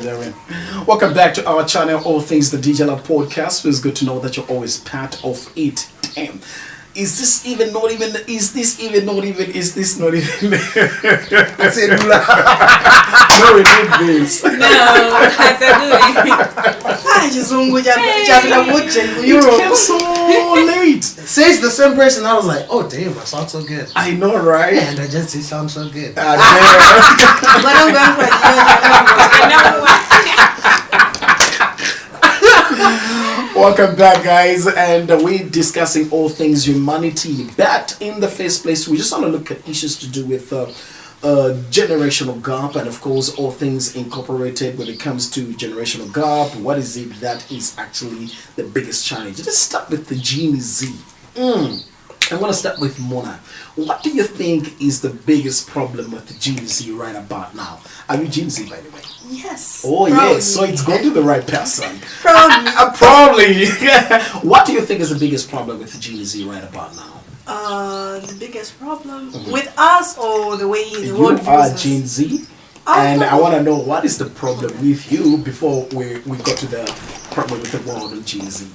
gentlemen. Welcome back to our channel, All Things the DJ Lab Podcast. Feels good to know that you're always part of it. Damn. Is this even not even? Is this even not even? Is this not even? I said, no, we did this. No, I said I just want to It came so late. Says the same person. I was like, oh damn, I sound so good. I know, right? And I just sound so good. but I'm going for Welcome back, guys, and we're discussing all things humanity. But in the first place, we just want to look at issues to do with generational gap, and of course, all things incorporated when it comes to generational gap. What is it that is actually the biggest challenge? Let's start with the Gen Z. I'm going to start with Mona. What do you think is the biggest problem with the Gen Z right about now? Are you Gen Z, by the way? Yes. Oh, probably. yes. So it's going to the right person. Probably. Probably. What do you think is the biggest problem with the Gen Z right about now? The biggest problem with us or the way the world You are views us? Gen Z, and I want to know what is the problem with you before we go to the problem with the world of Gen Z.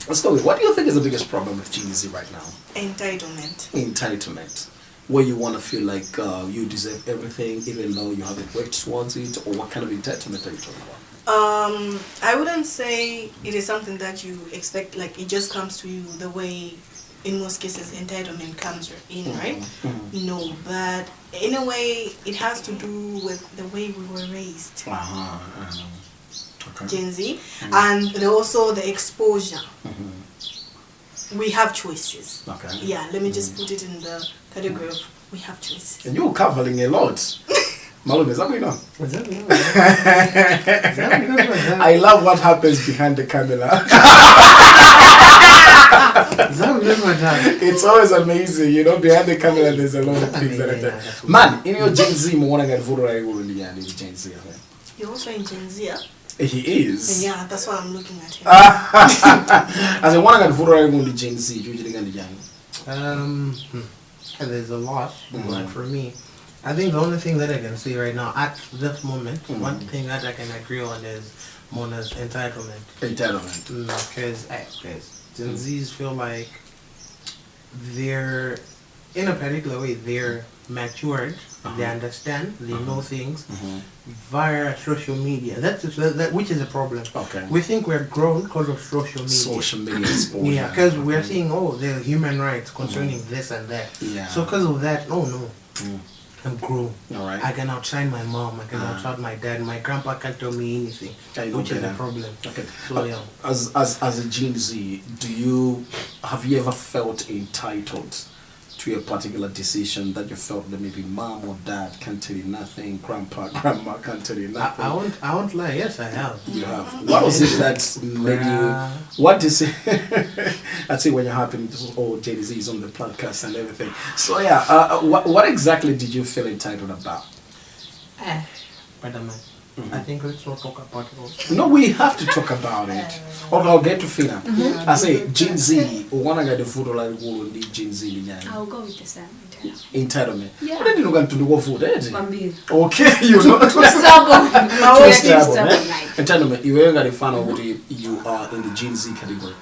Let's go with, what do you think is the biggest problem with Gen Z right now? Entitlement. Entitlement. Where you want to feel like you deserve everything even though you haven't worked towards it, or what kind of entitlement are you talking about? I wouldn't say it is something that you expect, like it just comes to you the way in most cases entitlement comes in, right? No, but in a way it has to do with the way we were raised. Okay. Gen Z, and also the exposure. We have choices. Okay. Yeah, let me just put it in the category of we have choices. And you're covering a lot. Malone, is that what you know? I love what happens behind the camera. It's always amazing, you know, behind the camera there's a lot of things that are there. Man, in your Gen Z, Gen Z. You're also in Gen Z, yeah? He is. Yeah, that's why I'm looking at him. As a one only Gen Z, usually There's a lot, but for me, I think the only thing that I can see right now at this moment, one thing that I can agree on is Mona's entitlement. Because Gen Zs feel like they're, in a particular way, they're matured, they understand, they know things via social media. That which is a problem. Okay. We think we're grown because of social media. Social media exposure. Yeah, because we're seeing, there are human rights concerning this and that. Yeah. So because of that, I'm grown. All right. I can outshine my mom. I can outshine my dad. My grandpa can't tell me anything, which is a problem. Okay. So yeah. As a Gen Z, have you ever felt entitled to a particular decision that you felt that maybe mom or dad can't tell you nothing, grandma can't tell you nothing? I won't lie. Yes, I have. You have. What was it that made you? What is it? I'd say when you're happy, Gen Z is on the podcast and everything. So yeah, what exactly did you feel entitled about? Brother man, I think let's not talk about it. No, we have to talk about it. Okay, I'll get to Fina. I say Gen Z. One guy the food like Gen Z. I'll go with the same. Entitlement. Yeah. What did you going to do for that? Bambi. Okay, you know. Entitlement. You ain't got to find out what you are in the Gen Z category.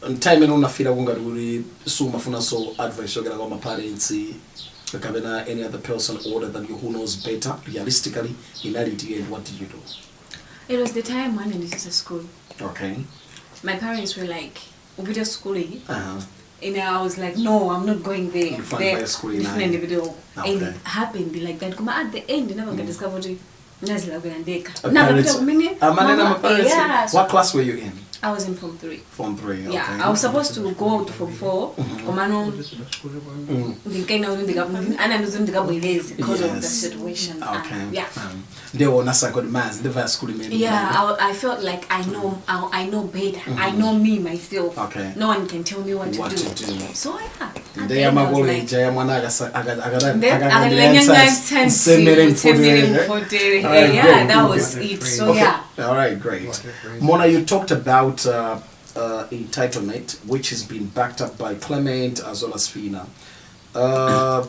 And time and on a feel won't really so mafuna so advice you're gonna go my parents any other person older than you who knows better realistically in reality. And what did you do? It was the time when I went to school. Okay. My parents were like, "We'll be schooling." And I was like, "No, I'm not going there." You find by school in different video. Okay. And it happened like that. But at the end, you never get discovered. Parents. Yeah. What class were you in? I was in Form 3. Form 3, okay. Yeah, I was supposed to go to Form 4. Because of the situation. Okay. Yeah. They were not good mass. They were school. Yeah, I felt like I know better. I know me myself. Okay. No one can tell me what to do. So yeah. They are my boy. Yeah, that was it. So yeah. All right, great. Mona, you talked about entitlement, which has been backed up by Clement as well as Fina. I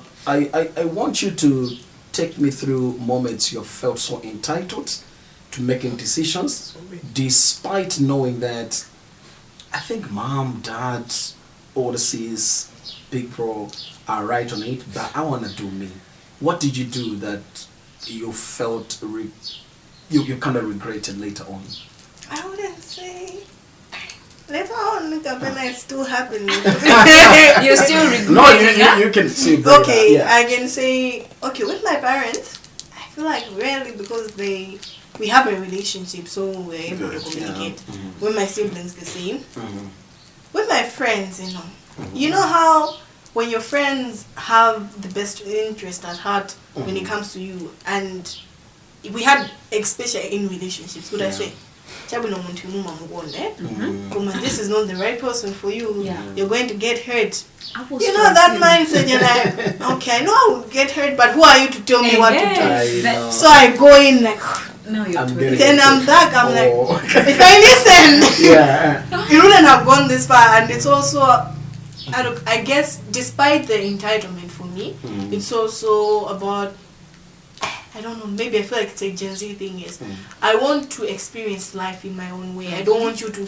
want you to take me through moments you felt so entitled to making decisions, despite knowing that I think mom, dad, overseas, big bro are right on it, but I want to do me. What did you do that you felt you kind of regretted later on? I wouldn't say later on, when it's still happening. You're still regretting. No, you can see. Okay, Yeah. I can say, okay, with my parents, I feel like rarely because we have a relationship, so we're able to communicate. Yeah. Mm-hmm. With my siblings, the same. Mm-hmm. With my friends, you know how when your friends have the best interest at heart when it comes to you, and we had, especially in relationships, would I say, this is not the right person for you. Yeah. You're going to get hurt. You know that mindset. You're like, okay, I know I will get hurt, but who are you to tell me what to do? So I go in like, no, you're then I'm back. I'm like, if I listen, it wouldn't have gone this far. And it's also, I guess, despite the entitlement for me, it's also about, I don't know, maybe I feel like it's a Gen Z thing is, I want to experience life in my own way. I don't want you to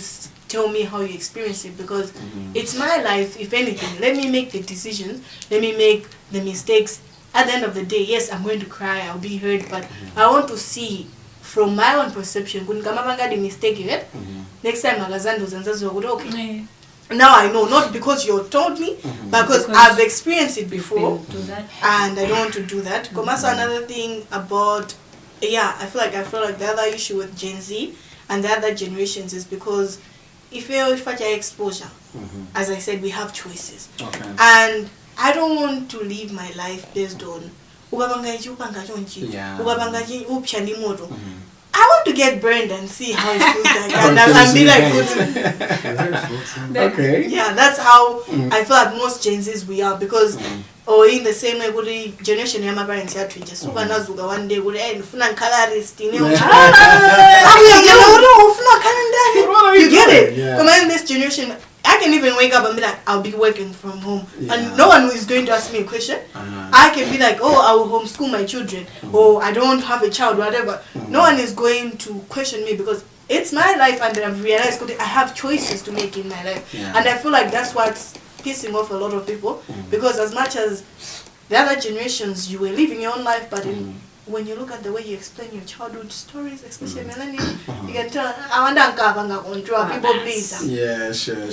tell me how you experience it, because it's my life. If anything, let me make the decisions, let me make the mistakes. At the end of the day, yes, I'm going to cry, I'll be hurt, but I want to see from my own perception, the mistake, next time okay. Now I know, not because you told me, but because I've experienced it before, and I don't want to do that. Also, another thing about, I feel like the other issue with Gen Z and the other generations is because if you're exposure, as I said, we have choices, and I don't want to live my life based on I want to get burned and see how it feels like, and be like, okay. Yeah, that's how I feel like most Gen Zs we are, because or in the same way, good generation of my parents had to just one day would end colorist, you get it? Come on, this generation, I can even wake up and be like, I'll be working from home, and no one is going to ask me a question. I can be like, oh, I will homeschool my children, or I don't have a child, whatever. No one is going to question me, because it's my life, and I've realized I have choices to make in my life. And I feel like that's what's pissing off a lot of people, because as much as the other generations, you were living your own life, but when you look at the way you explain your childhood stories, especially millennials, you can tell, I wonder people please. Yeah, sure.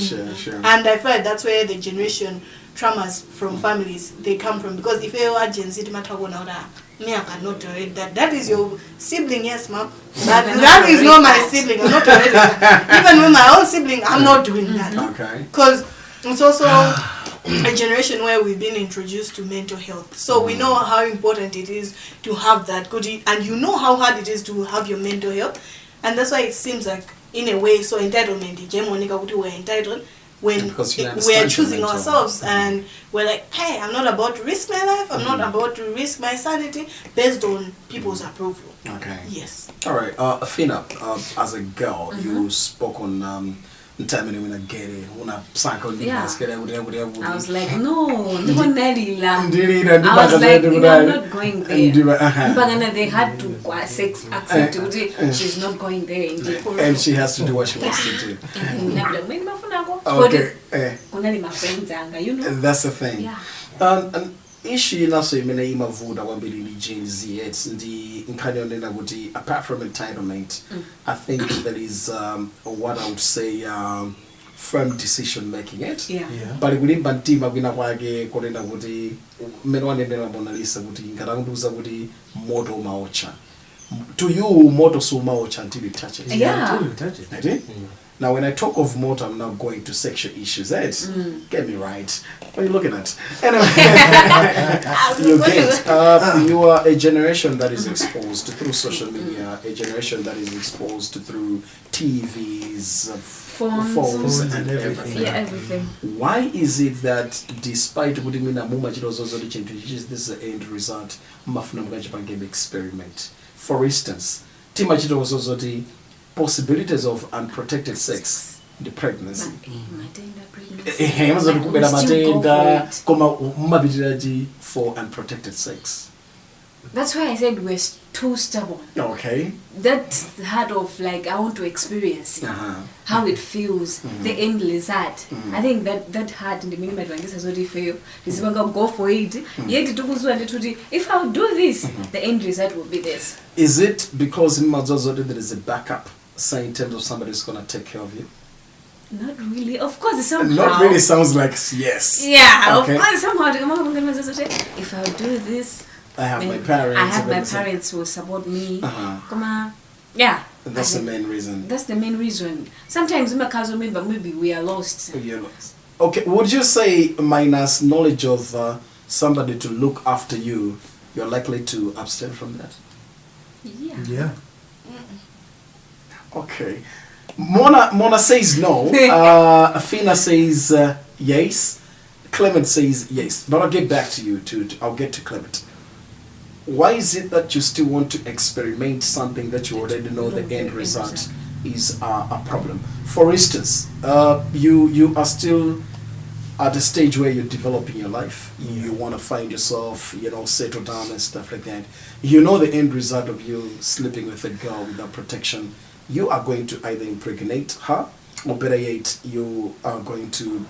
And I feel like that's where the generation traumas from families, they come from. Because if you are Gen Z, me, I cannot tolerate that. That is your sibling, yes, ma'am. But that is not my sibling. I'm not tolerating that. Even with my own sibling, I'm not doing that. Okay. Because it's also a generation where we've been introduced to mental health. So we know how important it is to have that good, and you know how hard it is to have your mental health. And that's why it seems like, in a way, so entitlement, we're entitled when we're choosing ourselves, and we're like, hey, I'm not about to risk my life, I'm not about to risk my sanity based on people's approval. Okay. Yes. All right. Fina, as a girl, you spoke on time when I get it, when I sank on I was like, no, I was like, I'm not going there. They had to accept she's not going there. And she has to do what she wants to do. Okay. That's the thing. Yeah. And issue naso imene imavuda kwambiri Gen Z, it's the nkanyonena kuti apart from entitlement, I think there is what I would say firm decision making it. But kulimba ntima kwina kwake konena kuti mmene wanenera monalisa kuti ngatakunduza kuti moto maocha. To you, moto so maocha until you touch it. Yeah. Until you touch it. Right? Now, when I talk of motor, I'm not going to sexual issues. Get me right. What are you looking at? Anyway, you are a generation that is exposed through social media, a generation that is exposed through TVs, phones and everything. Yeah, everything. Why is it that despite what you mean, this is the end result, game experiment? For instance, possibilities of unprotected sex in the pregnancy. For unprotected sex. That's why I said we're too stubborn. Okay. That heart of like, I want to experience it, how it feels, the endless heart. I think that heart in the minimum advantage has already failed. This is when I go for it. Yet if I do this, the end result will be this. Is it because in Mazozodi there is a backup, say in terms of somebody who's going to take care of you? Not really. Of course, it's somehow. Not really sounds like yes. Yeah, okay. Of course, somehow. If I do this, I have my parents. I have my parents who support me. Come on. Yeah. That's the main reason. That's the main reason. Sometimes maybe we are lost. You're lost. Okay, would you say minus knowledge of somebody to look after you, you're likely to abstain from that? Yeah. Yeah. Okay. Mona says no. Afina says yes. Clement says yes. But I'll get back to you. I'll get to Clement. Why is it that you still want to experiment something that you already know the end result is a problem? For instance, you are still at the stage where you're developing your life. You want to find yourself, settle down and stuff like that. You know the end result of you sleeping with a girl without protection. You are going to either impregnate her, or better yet, you are going to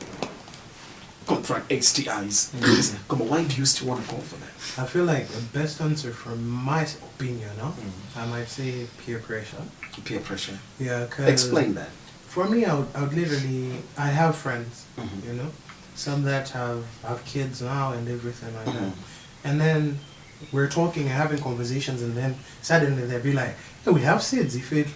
contract STIs. Come on, why do you still want to go for that? I feel like the best answer from my opinion, I might say peer pressure. Peer pressure. Yeah, explain that. For me, I would literally, I have friends, some that have kids now and everything like that. And then we're talking and having conversations, and then suddenly they'll be like, hey, we have seeds, if it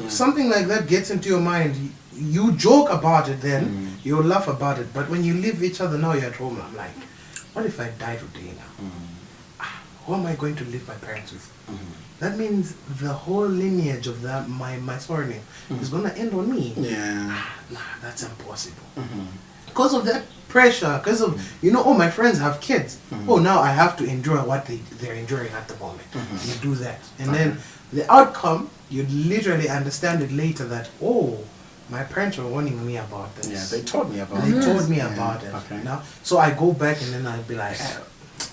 something like that gets into your mind. You joke about it, then you laugh about it, but when you leave each other, now you're at home, I'm like, what if I die today now? Who am I going to leave my parents with? That means the whole lineage of that my surname is gonna end on me. Nah, that's impossible. Because of that pressure, because of my friends have kids. Oh, now I have to endure what they're enduring at the moment. You do that, and then the outcome, you literally understand it later that my parents were warning me about this. Yeah, they told me about it. They told me about it. Okay. So I go back and then I'll be like,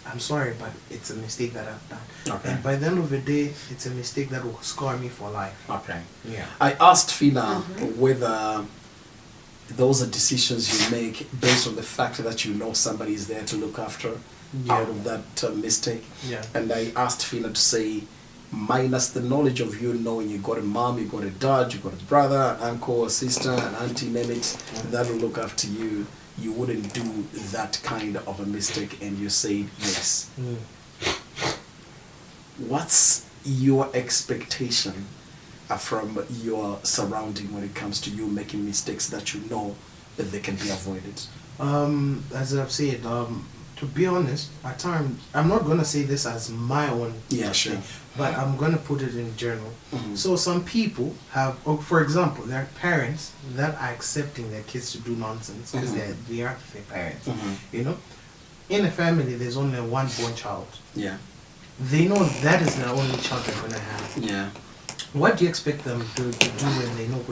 I'm sorry, but it's a mistake that I've done. Okay. And by the end of the day, it's a mistake that will scar me for life. Okay. Yeah. I asked Fina whether those are decisions you make based on the fact that you know somebody is there to look after out of that mistake. Yeah. And I asked Fina to say, minus the knowledge of you knowing you got a mom, you got a dad, you got a brother, an uncle, a sister, an auntie, name it, that will look after you. You wouldn't do that kind of a mistake, and you said yes. What's your expectation from your surrounding when it comes to you making mistakes that you know that they can be avoided? As I've said, to be honest, at times, I'm not going to say this as my own thing, but I'm going to put it in general. So some people have, for example, there are parents that are accepting their kids to do nonsense because they are their parents. In a family, there's only one born child. Yeah. They know that is the only child they're going to have. Yeah. What do you expect them to do when they know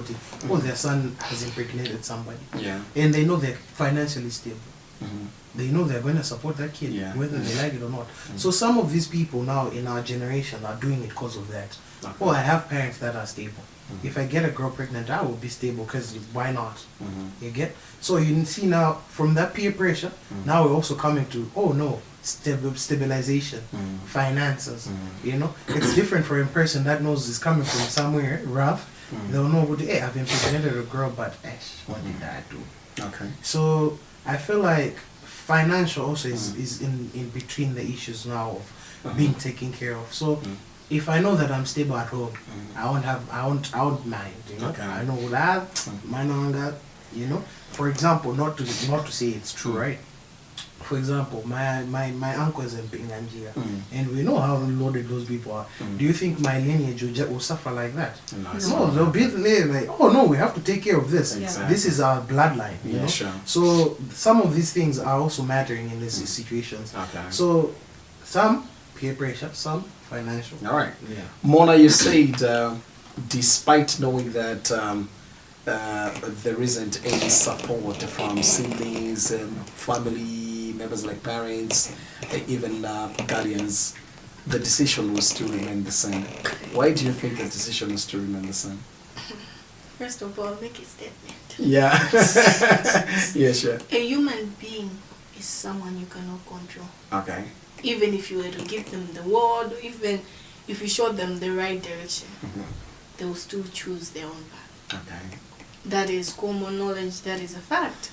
their son has impregnated somebody? Yeah. And they know they're financially stable. They know they're going to support that kid, whether they like it or not. So some of these people now in our generation are doing it because of that. I have parents that are stable. If I get a girl pregnant, I will be stable because why not? You get? So you see now, from that peer pressure, now we're also coming to, stabilization, finances. It's different for a person that knows is coming from somewhere rough. They'll know, hey, I've impregnated a girl, but what did I do? Okay. So I feel like financial also is in between the issues now of being taken care of. So if I know that I'm stable at home, I won't mind. Okay. I know that, mind on that. For example, not to say it's true, right? For example, my uncle is in Pinganjia, and we know how loaded those people are. Do you think my lineage will suffer like that? No, they'll be like, oh no, we have to take care of this. Exactly. This is our bloodline. You know? Sure. So some of these things are also mattering in these situations. Okay. So some peer pressure, some financial. All right. Yeah. Mona, you said, despite knowing that there isn't any support from siblings, family members like parents, even guardians, the decision will still remain the same. Why do you think the decision will still remain the same? First of all, make a statement. Yeah. Yeah, sure. A human being is someone you cannot control. Okay. Even if you were to give them the word, even if you show them the right direction, they will still choose their own path. Okay. That is common knowledge, that is a fact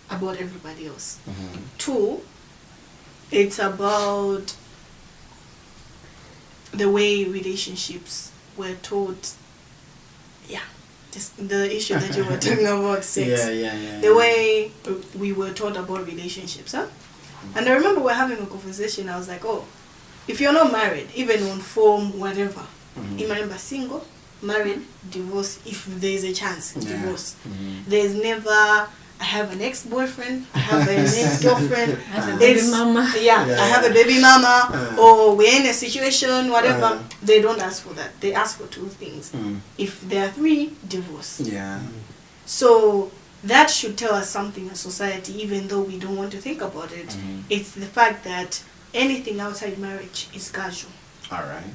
about everybody else. 2, it's about the way relationships were taught. Yeah, the issue that you were talking about, sex. Yeah. The way we were taught about relationships, huh? And I remember we're having a conversation, I was like, oh, if you're not married, even on form, whatever, you remember single, married, divorce, if there's a chance, divorce. There's never, I have an ex-boyfriend, I have an ex-girlfriend, I have a baby mama. Yeah, I have a baby mama, or we're in a situation, whatever. They don't ask for that. They ask for 2 things. If there are 3, divorce. Yeah. So that should tell us something in society, even though we don't want to think about it. It's the fact that anything outside marriage is casual. All right.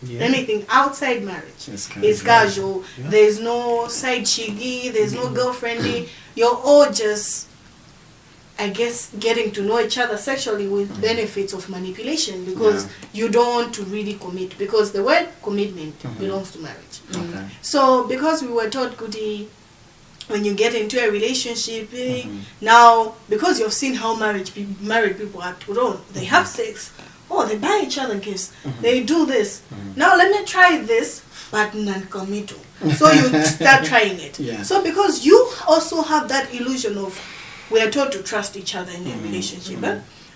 Yeah. Anything outside marriage It's casual. Yeah. There's no side chiggy, there's no girlfriendy. You're all just, I guess, getting to know each other sexually with benefits of manipulation, because you don't want to really commit, because the word commitment belongs to marriage. Okay. So because we were taught, goody, when you get into a relationship, now because you've seen how married people act, they have sex, oh, they buy each other gifts, they do this. Now let me try this, but non-committal. So you start trying it. So because you also have that illusion of, we are taught to trust each other in a relationship,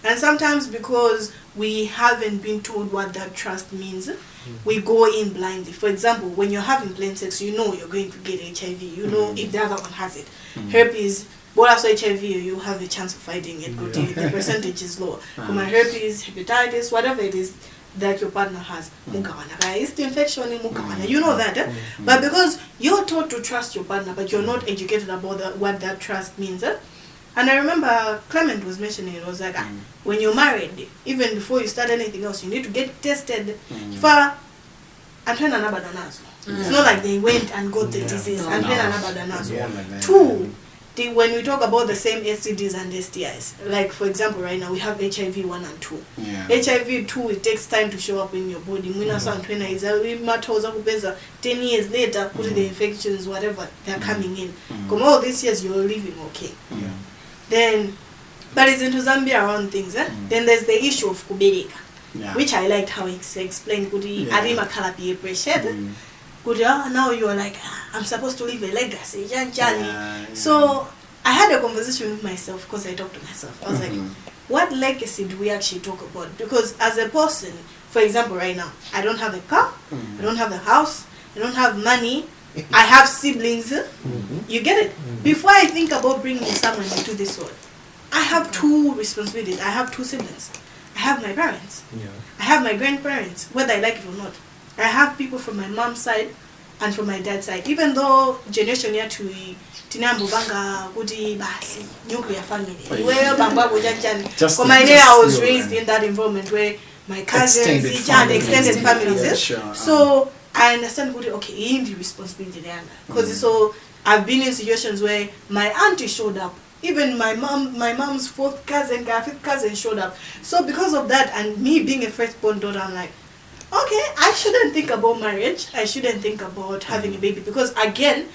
and sometimes because we haven't been told what that trust means, we go in blindly. For example, when you're having plain sex, you know you're going to get HIV. You know if the other one has it. Herpes, but also HIV, you have a chance of fighting it. The percentage is lower. From herpes, hepatitis, whatever it is that your partner has, it's the infection, you know that. But because you're taught to trust your partner, but you're not educated about what that trust means. And I remember Clement was mentioning, it was like, when you're married, even before you start anything else, you need to get tested for antwena. It's not like they went and got the disease. Antwena. 2, when we talk about the same STDs and STIs, like for example, right now we have HIV 1 and 2. HIV 2, it takes time to show up in your body. Antwena is 10 years later, put the infections, whatever, they're coming in. Come all these years, you're living okay. Then, but it's into Zambia around things. Then there's the issue of kubirika, which I liked how it's explained. Arima kalapi appreciate. Now you're like, I'm supposed to leave a legacy. So I had a conversation with myself, because I talked to myself. I was like, what legacy do we actually talk about? Because as a person, for example, right now, I don't have a car, I don't have a house, I don't have money. I have siblings. You get it? Before I think about bringing someone into this world, I have 2 responsibilities. I have 2 siblings. I have my parents. I have my grandparents, whether I like it or not. I have people from my mom's side and from my dad's side. Even though generation ya to tinambo banga kuti basi nuclear family. Where bamba bujajani. For my day, I was raised in that environment where my cousins, extended families. So I understand, okay, in the responsibility there. Because so I've been in situations where my auntie showed up. Even my mom's 4th cousin, 5th cousin showed up. So because of that, and me being a firstborn daughter, I'm like, okay, I shouldn't think about marriage. I shouldn't think about having a baby. Because again,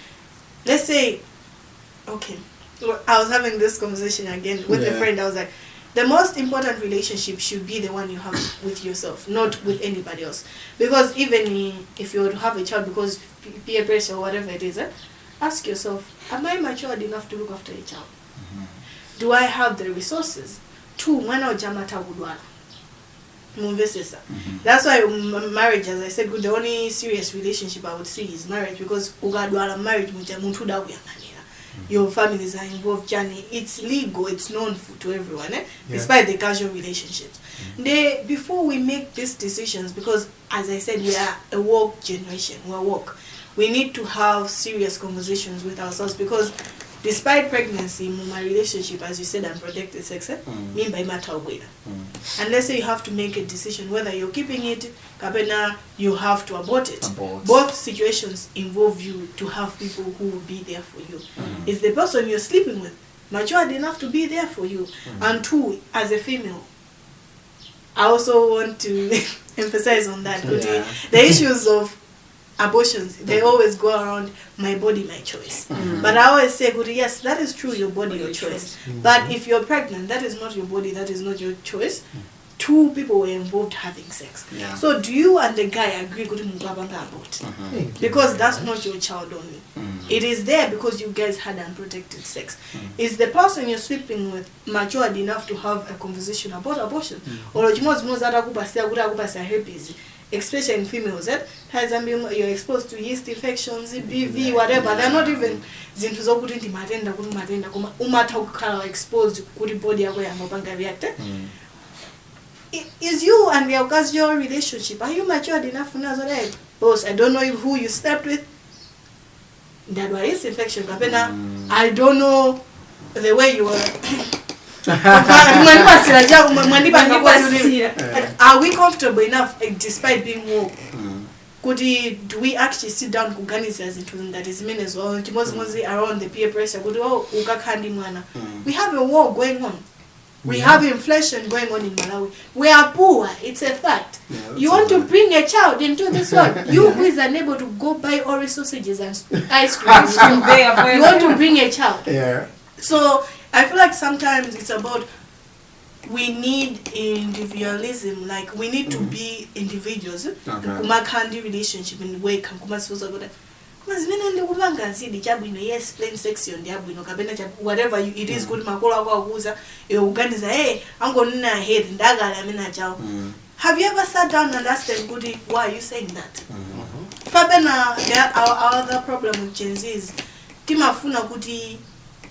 let's say, okay, I was having this conversation again with a friend. I was like, the most important relationship should be the one you have with yourself, not with anybody else. Because even if you were to have a child because peer pressure or whatever it is, ask yourself, am I matured enough to look after a child? Do I have the resources? 2, mwana ojamata gudwala. That's why marriage, as I said, the only serious relationship I would see is marriage, because ugadwala marriage your families are involved, Johnny. It's legal, it's known to everyone, despite the casual relationships. Before we make these decisions, because as I said, we are a woke generation, we're woke. we need to have serious conversations with ourselves, because despite pregnancy, my relationship, as you said, unprotected sex, mean by matter of and let's say you have to make a decision whether you're keeping it, kabena, you have to abort it. Both situations involve you to have people who will be there for you. Is the person you're sleeping with matured enough to be there for you? And two, as a female, I also want to emphasize on that. The issues of abortions, they always go around my body, my choice. But I always say, yes, that is true, your body, your choice. But if you're pregnant, that is not your body, that is not your choice. Two people were involved having sex. So do you and the guy agree because that's not your child only. It is there because you guys had unprotected sex. Is the person you're sleeping with matured enough to have a conversation about abortion? Or herpes, especially in females, you're exposed to yeast infections, BV, whatever. They're not even exposed to body is you and the occasional relationship, are you matured enough to know that? Boss, I don't know who you slept with. That was yeast infection. I don't know the way you were. Are we comfortable enough despite being woke? Do we actually sit down that is mean as well? Around the peer pressure. We have a war going on. We have inflation going on in Malawi. We are poor. It's a fact. You want to bring a child into this world. You who is unable to go buy Ori sausages and ice cream. You want to bring a child. So I feel like sometimes it's about, we need individualism. Like we need to be individuals. Kumakandi relationship in way can yes, plain section, whatever it is good. I'm going to head. Have you ever sat down and asked them, Goody, why are you saying that? Our other problem with Gen Z is,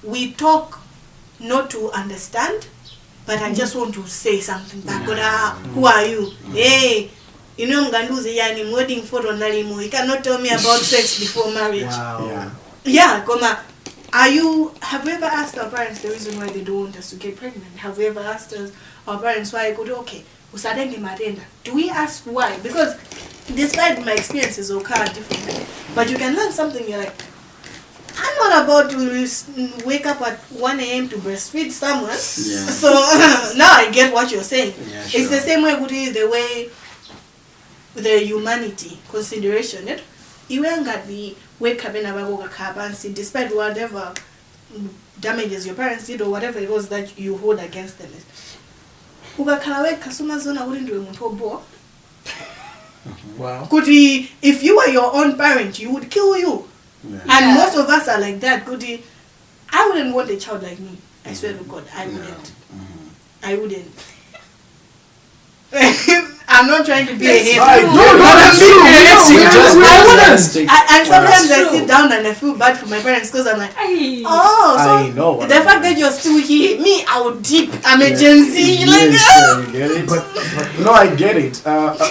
we talk not to understand, but I just want to say something. Who are you? Hey. You know, I'm wedding photo. You cannot tell me about sex before marriage. Wow. Have you ever asked our parents the reason why they don't want us to get pregnant? Have we ever asked our parents why? Do we ask why? Because despite my experiences occur differently, but you can learn something. You're like, I'm not about to wake up at 1 a.m. to breastfeed someone. So now I get what you're saying. It's the same way, the way the humanity consideration. You ain't got the wake up and see, despite whatever damages your parents did or whatever it was that you hold against them. Wow. If you were your own parent, you would kill you. And most of us are like that. I wouldn't want a child like me. I swear to God, I wouldn't. I wouldn't. I'm not trying to be a hater. I wouldn't. And sometimes I sit down and I feel bad for my parents because I'm like, the fact that you're still here, me, I would dip. I'm a Gen Z. You get it? But no, I get it.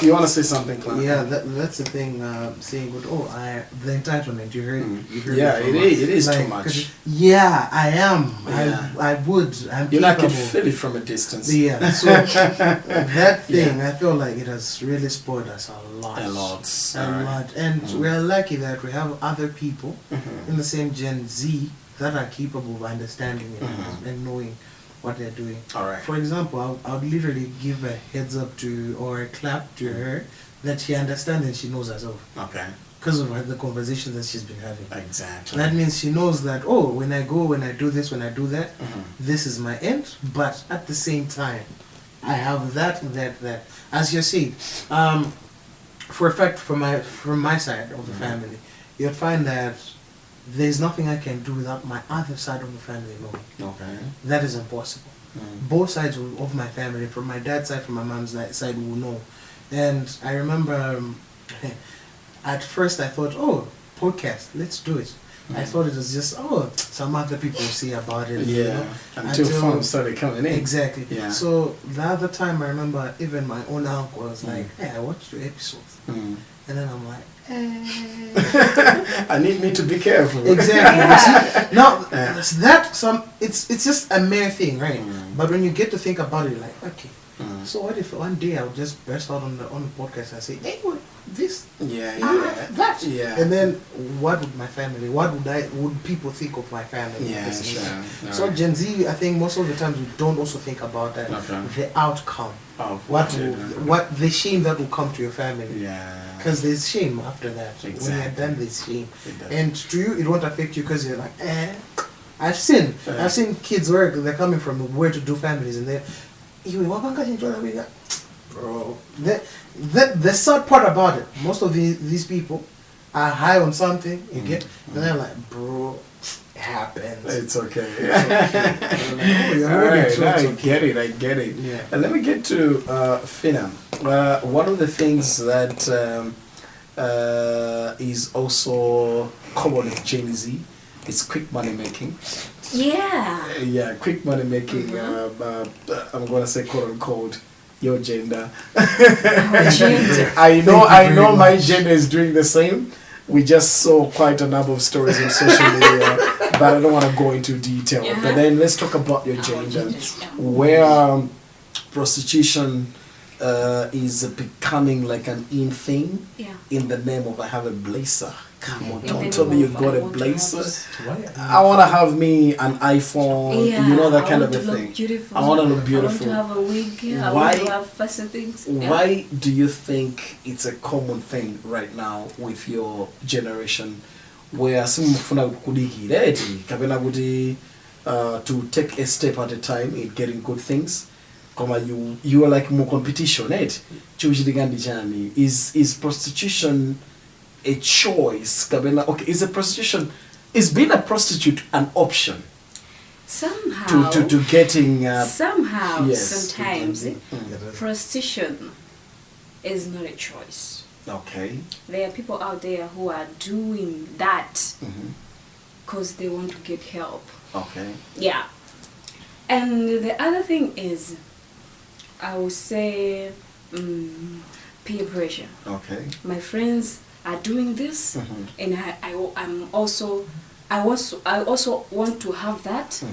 You want to say something, Clan? Yeah, that's the thing. Saying good. The entitlement. You heard. It is like, too much. Yeah, I am. Yeah. I would. You're not can feel it from a distance. Yeah. So that thing, I feel like it has really spoiled us a lot. And we're lucky that we have other people in the same Gen Z that are capable of understanding it and knowing what they're doing. For example, I would literally give a heads up to or a clap to her that she understands and she knows herself. Because of the conversations that she's been having. Exactly. That means she knows that, when I do this, when I do that, this is my end. But at the same time, I have that. As you see, for a fact, from my side of the family, you'll find that there's nothing I can do without my other side of the family knowing. That is impossible. Both sides of my family, from my dad's side, from my mom's side, will know. And I remember, at first I thought, podcast, let's do it. I thought it was just some other people see about it. Yeah. You know? Until phones started coming in. Exactly. Yeah. So the other time I remember even my own uncle was like, "Hey, I watched your episodes," and then I'm like, I need to be careful. Exactly. Now it's just a mere thing, right? But when you get to think about it, like, okay, so what if one day I would just burst out on the podcast and say, hey, what, this, that, and then what would my family, would people think of my family? Yeah, sure. So Gen Z, I think most of the times we don't also think about that, the outcome, what the shame that will come to your family. Yeah. Because there's shame after that. Exactly. When you're done, there's shame. And to you, it won't affect you because you're like, I've seen kids where they're coming from well-to-do families and they're, bro. The sad part about it, most of these people are high on something, you get, and they're like, bro, it happens. It's okay. Alright, I get it. Yeah. And let me get to Fina. One of the things that is also common with Gen Z is quick money making. Yeah, Quick money making. I'm gonna say quote unquote your gender. I know my gender is doing the same. We just saw quite a number of stories on social media, but I don't want to go into detail. But then let's talk about your gender, where prostitution is becoming like an in thing in the name of I have a blazer. Come on, don't tell me you got a blazer. I want to have me an iPhone, you know, that kind of a thing. I want to look beautiful. I want to have a wig. I want to have fashion things. Why do you think it's a common thing right now with your generation, where to take a step at a time in getting good things? You are like more competition, is prostitution a choice? Okay, is being a prostitute an option? Somehow to getting sometimes prostitution is not a choice. Okay. There are people out there who are doing that because they want to get help. Okay. Yeah. And the other thing is, I would say peer pressure. Okay. My friends are doing this, and I also want to have that,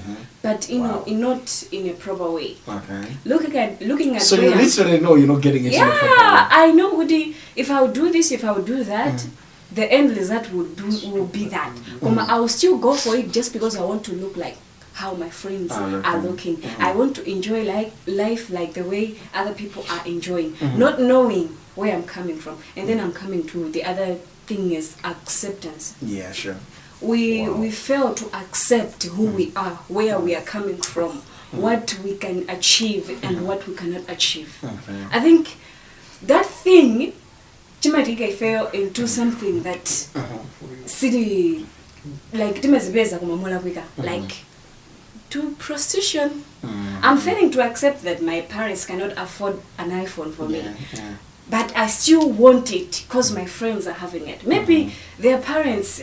but not in a proper way. Okay. Looking at. So you literally know you're not getting it. Yeah, I know. If I would do this, if I would do that, the end result will be that. I will still go for it just because I want to look like how my friends are looking. I want to enjoy life like the way other people are enjoying, not knowing where I'm coming from. And then I'm coming to the other thing is acceptance. Yeah, sure. We fail to accept who we are, where we are coming from, what we can achieve and what we cannot achieve. Okay. I think that thing, I fell into something that city, like like to prostitution. I'm failing to accept that my parents cannot afford an iPhone for me. But I still want it because my friends are having it. Maybe their parents,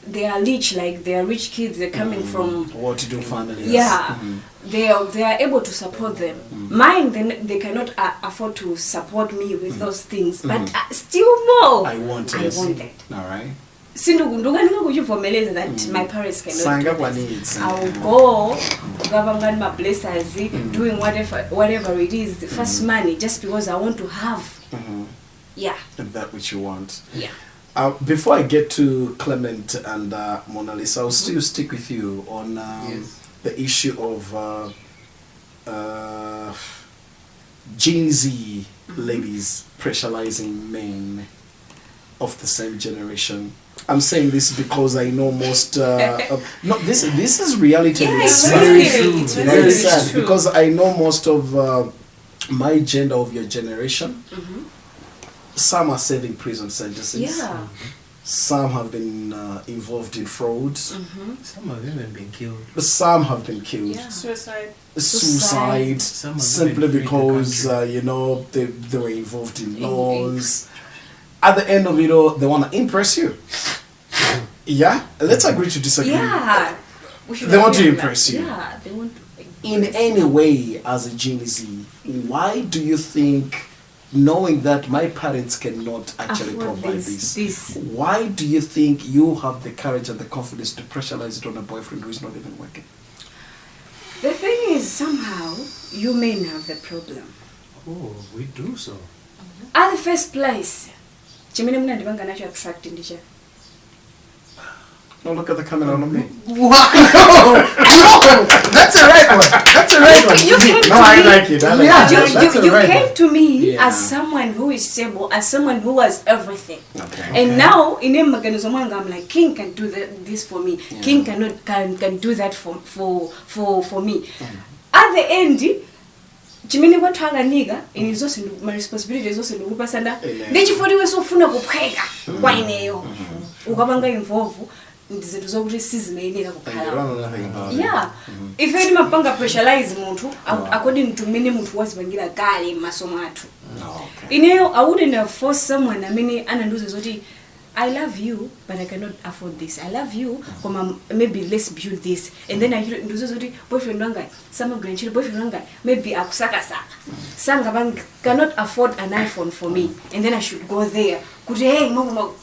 they are rich, like they are rich kids, they're coming from well-to-do families. Yeah, they are able to support them. Mine, they cannot afford to support me with those things, but still more. I want it. I want it. All right. That my parents cannot do this. I will go government my places, doing whatever it is, the first money, just because I want to have. That which you want. Yeah. Before I get to Clement and Mona Lisa, I'll still stick with you on the issue of Gen Z ladies pressurizing men of the same generation. I'm saying this because I know most. This is reality. Yeah, it's very sad true. because I know most of my gender of your generation. Some are serving prison sentences. Yeah. Some have been involved in frauds. Some have even been killed. Some have been killed. Yeah. Suicide. Simply because they were involved in laws. At the end of it all, they want to impress you. Yeah, let's agree to disagree. Yeah. They want to impress you. Yeah, they want to. In any way, as a Gen Z, why do you think, knowing that my parents cannot actually Afford provide this, why do you think you have the courage and the confidence to pressurize it on a boyfriend who is not even working? The thing is, somehow, you men have the problem. Oh, we do so. At the first place, Jimmy Muna Divanga Nature attracting teacher. No, look at the camera on me. Wow! No! That's a right one. That's a right one. You came to I me. like it. I like Yeah, it. You right came one. to me Yeah. as someone who is stable, as someone who has everything. Okay. And now in a mechanism, I'm like, King can do this for me. Yeah. King can do that for me. At the end, Jimmy what twanga nigga, and it's also my responsibility is also to person that. Then you for the way so funa kupheka kwayineyo. Ukabanga involve izinto zokuthi sizimeyineka And you kuphala. don't know nothing about it. Yeah. If any mapanga pressurize muntu according to many muntu wazibangira kale masomo athu. Okay. Ineyo I wouldn't have forced someone ananduze zoti I love you but I cannot afford this. I love you maybe let's build this and then I nduze zoti boyfriend wanga some grandchildren boyfriend wanga maybe akusaka sanga bang cannot afford an iPhone for me and then I should go there. Kuti hey mama no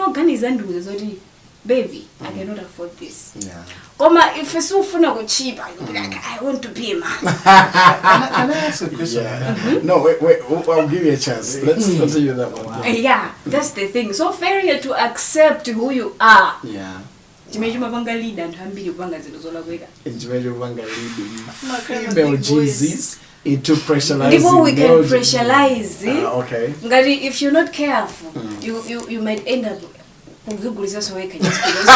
organize nduze zoti baby, I cannot afford this. Yeah. If it's so fun or cheap, you'll be like, I want to be a man. Can I ask a question? Yeah. No, wait. I'll give you a chance. Let's continue that one. Wow. Yeah, that's the thing. So failure to accept who you are. Yeah. Chimejuma banga lead and hambili banga zilozola wega. Enjoy Vanga leading kind of female big boys. GZs into pressurizing. Before we can male pressurize, okay. Ngari, if you're not careful, you might end up. Google is also just because.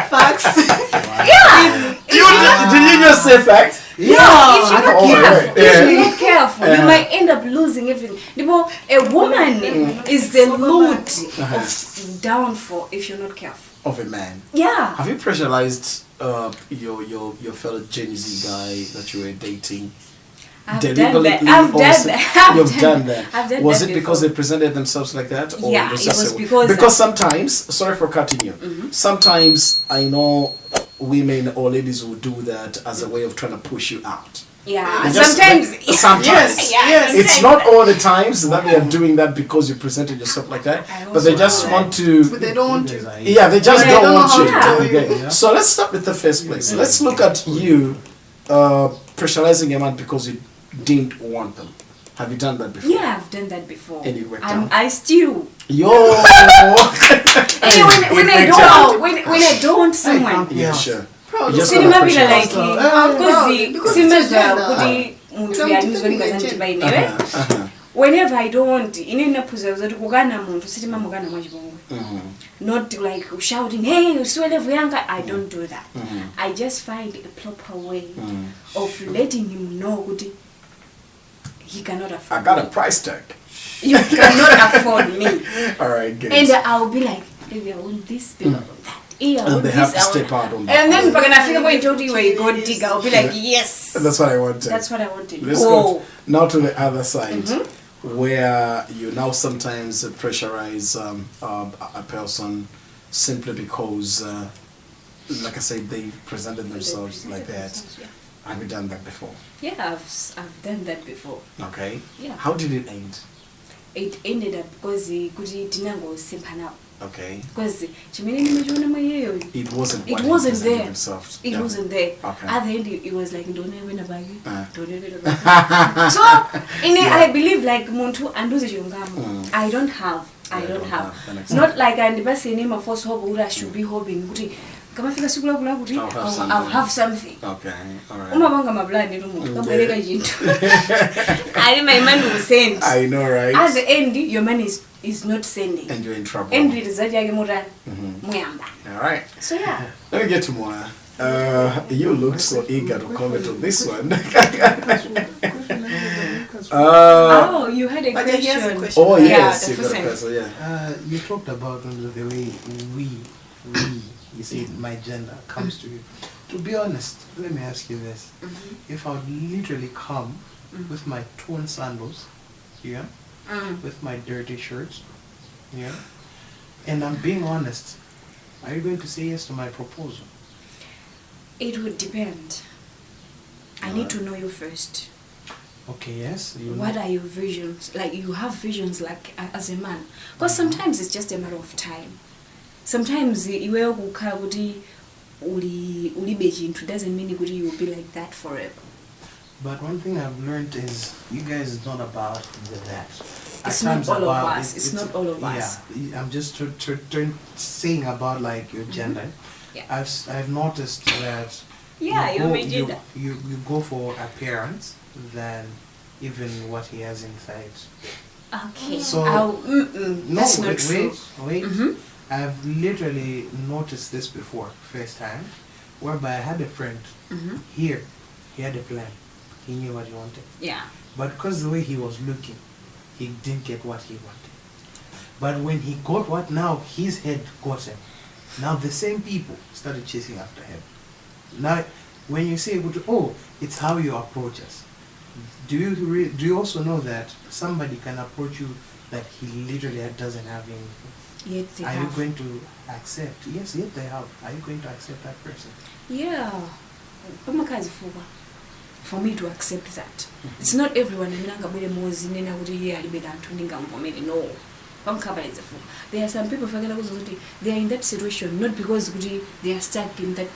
Facts. Yeah. Did you just say facts? Yeah, if you're not Oh, careful, right. if you're not careful, you might end up losing everything. A woman is the load of downfall if you're not careful. Of a man. Yeah. Have you pressurized your fellow Gen Z guy that you were dating? I've done that. You've done that. I've done Was that it because before. they presented themselves like that? Or Yeah, was it just was a- because sometimes, sorry for cutting you, sometimes I know women or ladies will do that as a way of trying to push you out. Yeah. They just- sometimes. Yes. It's not all the times that they are doing that because you presented yourself like that, but they just want to. But they don't want to. Yeah, they just They don't don't want know you. how to Okay. do it. So let's start with the first place. Let's look at you pressurizing a man because you didn't want them. Have you done that before? Yeah, I've done that before. And it worked out? I still. Yo. When I don't want someone. Yeah, sure. Proud Just of gonna Sinema pressure bila us. like because simeza it's kuti muntu yanizoni kazanti bainewe. Uh-huh. Whenever I don't want inena puza zoti kukana muntu sitima mukana mwachibongo. Not like shouting, hey, usiwe level yanga. I don't do that. I just find a proper way of letting him know kuti he cannot afford I got a me. price tag. You cannot afford me. Alright, good. And I'll be like, baby, I want this, baby, I want that. Yeah, I And want they this, have to I want step that. out on that. And then when I figure going to where you go dig, I'll be like, yes. That's what I wanted. That's what I wanted. Let's Oh. go now to the other side, where you now sometimes pressurize a person simply because, like I said, they presented themselves like that. Have you done that before? Yeah, I've done that before. Okay. Yeah. How did it end? It ended up because kuti tinango simpana. Okay. Because chimene nimechiona mweyeyo. It wasn't. It what he wasn't presented there. himself. It Yeah. wasn't there. Okay. At the end, it was like, don't ever na bagi. Uh. Don't ever na bagi. So, I believe like muntu anduze chiongamu. I don't have. I don't have. That makes Not like andibasi name of force hope I should be hoping. Kuti kama fika siku lakula kuti I'll have something. Okay. All right. Umabanga mablani lumuntu kabereka chintu. Ali my money will send. I know, right? At the end, your money is not sending. And you're in trouble. And it is that yake mutani. Muyamba. All right. So yeah. Let me get to more. You looked so eager to comment on this one. Oh, you had a But then here's the question. question. Oh, Yeah, yes. the You first got a time. question, yeah. You talked about the way we, you see, my gender comes to you. To be honest, let me ask you this. If I would literally come with my torn sandals, yeah, with my dirty shirts, yeah, and I'm being honest, are you going to say yes to my proposal? It would depend. I need to know you first. Okay, yes. What are your visions? Like, you have visions like as a man. Because sometimes it's just a matter of time. Sometimes iwe ukukhala kuti uli chintu doesn't mean kuti you will be like that forever. But one thing I've learned is you guys is not about that. It's not all of us. It's not all of us. Yeah, I'm just saying about like your gender. Yeah. I've noticed that Yeah, you go for appearance than even what he has inside. Okay. So that's not true. Wait. I've literally noticed this before, first time, whereby I had a friend here. He had a plan. He knew what he wanted. Yeah. But because the way he was looking, he didn't get what he wanted. But when he got what now, his head got him. Now the same people started chasing after him. Now, when you say, oh, it's how you approach us. Do you also know that somebody can approach you that he literally doesn't have anything? Yet they Are have. you going to accept? Yes, yet they have. Are you going to accept that person? Yeah. For me to accept that. It's not everyone no. There are some people they are in that situation not because they are stuck in that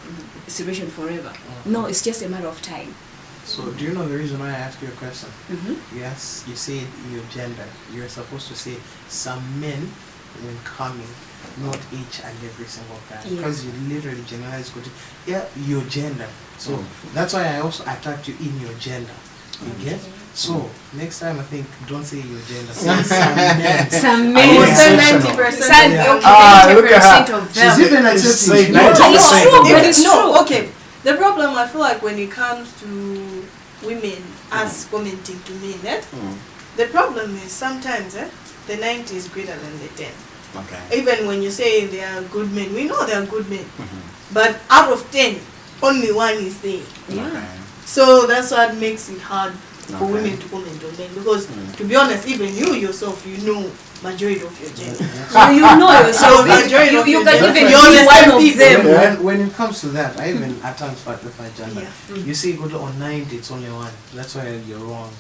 situation forever. No, it's just a matter of time. So do you know the reason why I asked you a question? Yes, you said your gender. You're supposed to say some men when coming, not each and every single guy. Because you literally generalize your gender. So that's why I also attacked you in your gender. You get? So next time I think don't say your gender. Say some men. Some men. Also 90%. Look at her. Of them. She's even accepting. It's true, but it's true. No, okay. The problem I feel like when it comes to women as commenting to men, the problem is sometimes the 90 is greater than the 10. Okay. Even when you say they are good men, we know they are good men. But out of 10, only one is there. Yeah. Okay. So that's what makes it hard for women to comment on men. Because to be honest, even you yourself, you know majority of your gender. So you know yourself. Majority of You your can gender. even You be understand one of people. them. When it comes to that, I even at times fight with my gender. Yeah. You see, go to on 90, it's only one. That's why you're wrong.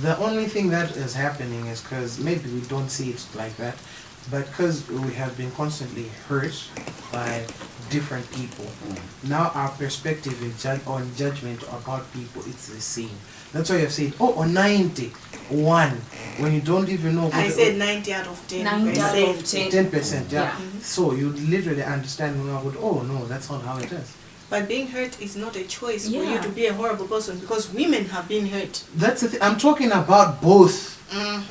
The only thing that is happening is because maybe we don't see it like that, but because we have been constantly hurt by different people. Now our perspective on judgment about people, it's the same. That's why you're saying, oh, on 91, when you don't even know. I said 90 out of 10. 90 out of 10. 10%, yeah. So you literally understand, oh no, that's not how it is. But being hurt is not a choice for Yeah. you to be a horrible person because women have been hurt. That's the thing. I'm talking about both.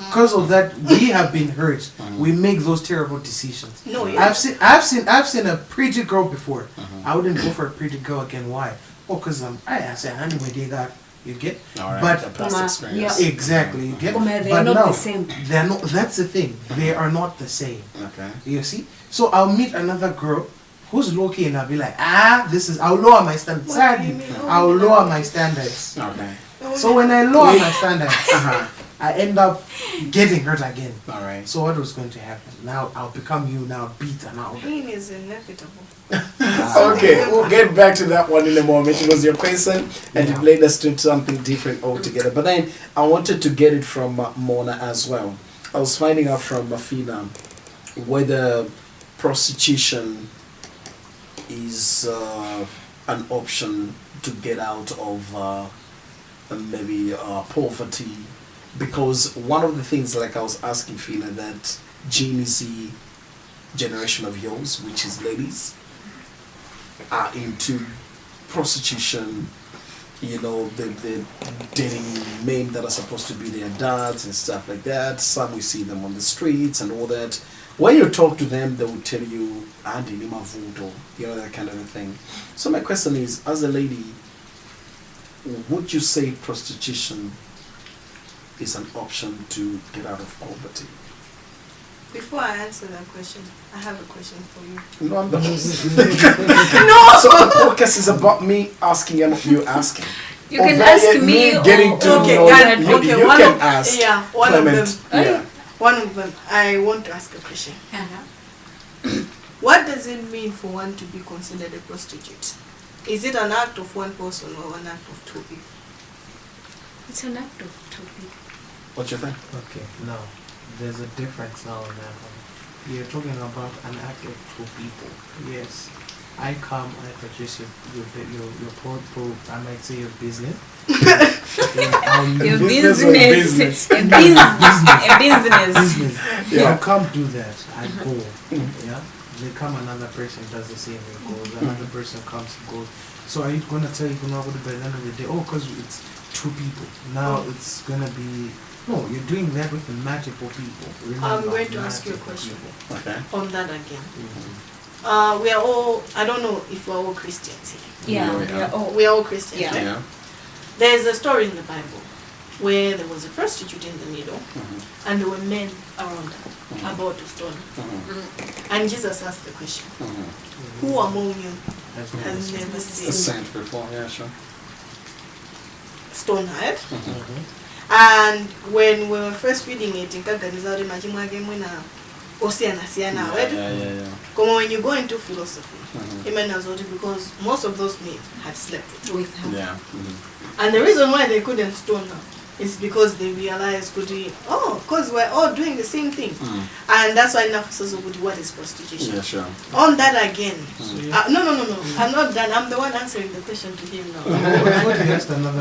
Because of that, we have been hurt. We make those terrible decisions. No, yeah. I've seen a pretty girl before. I wouldn't go for a pretty girl again. Why? Oh, because I said anyway they got you get. All right. But the past experience. Yeah. exactly you get. They're not the same. They're not. That's the thing. They are not the same. Okay. You see. So I'll meet another girl who's low-key and I'll be like, I'll lower my standards. I'll lower my standards. Okay. So when I lower my standards, I end up getting hurt again. All right. So what was going to happen? Now I'll become you now, bitter now. Pain is inevitable. Okay, we'll get back to that one in a moment. It was your question, and it led us to something different altogether. But then I wanted to get it from Mona as well. I was finding out from Mafina whether prostitution is an option to get out of maybe poverty, because one of the things, like I was asking Fina, that Gen Z generation of yours, which is ladies, are into prostitution. You know, they're dating men that are supposed to be their dads and stuff like that. Some we see them on the streets and all that. When you talk to them, they will tell you, you know, that kind of a thing. So my question is, as a lady, would you say prostitution is an option to get out of poverty? Before I answer that question, I have a question for you. No, I'm the host. No! So the podcast is about me asking and not you asking. You can ask me getting to okay, know got it. you, Okay, you one can of, ask yeah, one Clement. of them. Yeah. One of them. I want to ask a question. What does it mean for one to be considered a prostitute? Is it an act of one person or an act of two people? It's an act of two people. What you think? Okay, now there's a difference now in that one. You're talking about an act of two people. Yes, I come, I purchase your I might say your business. Your Business business. or business? A business. Yeah, come do that. I go. Yeah. They come, another person does the same. It goes. Another person comes, goes. So are you gonna tell you by the end of the day? Oh, because it's two people. Now it's gonna be. No, you're doing that with multiple people. Remember, I'm going to ask you a question Okay. on that again. We are all, I don't know if we're all Christians here. Yeah. We are all Christians, Yeah. right? Yeah. There's a story in the Bible where there was a prostitute in the middle and there were men around her about to stone her. And Jesus asked the question, who among you has never The seen saint before, yeah, sure. stone her? Right? And when we were first reading it, in Yeah. when you go into philosophy, because most of those men had slept with her. Yeah. And the reason why they couldn't stone her is because they realized, because we're all doing the same thing. And that's why now says, what is prostitution? Yeah, sure. On that again. No. I'm not done. I'm the one answering the question to him now.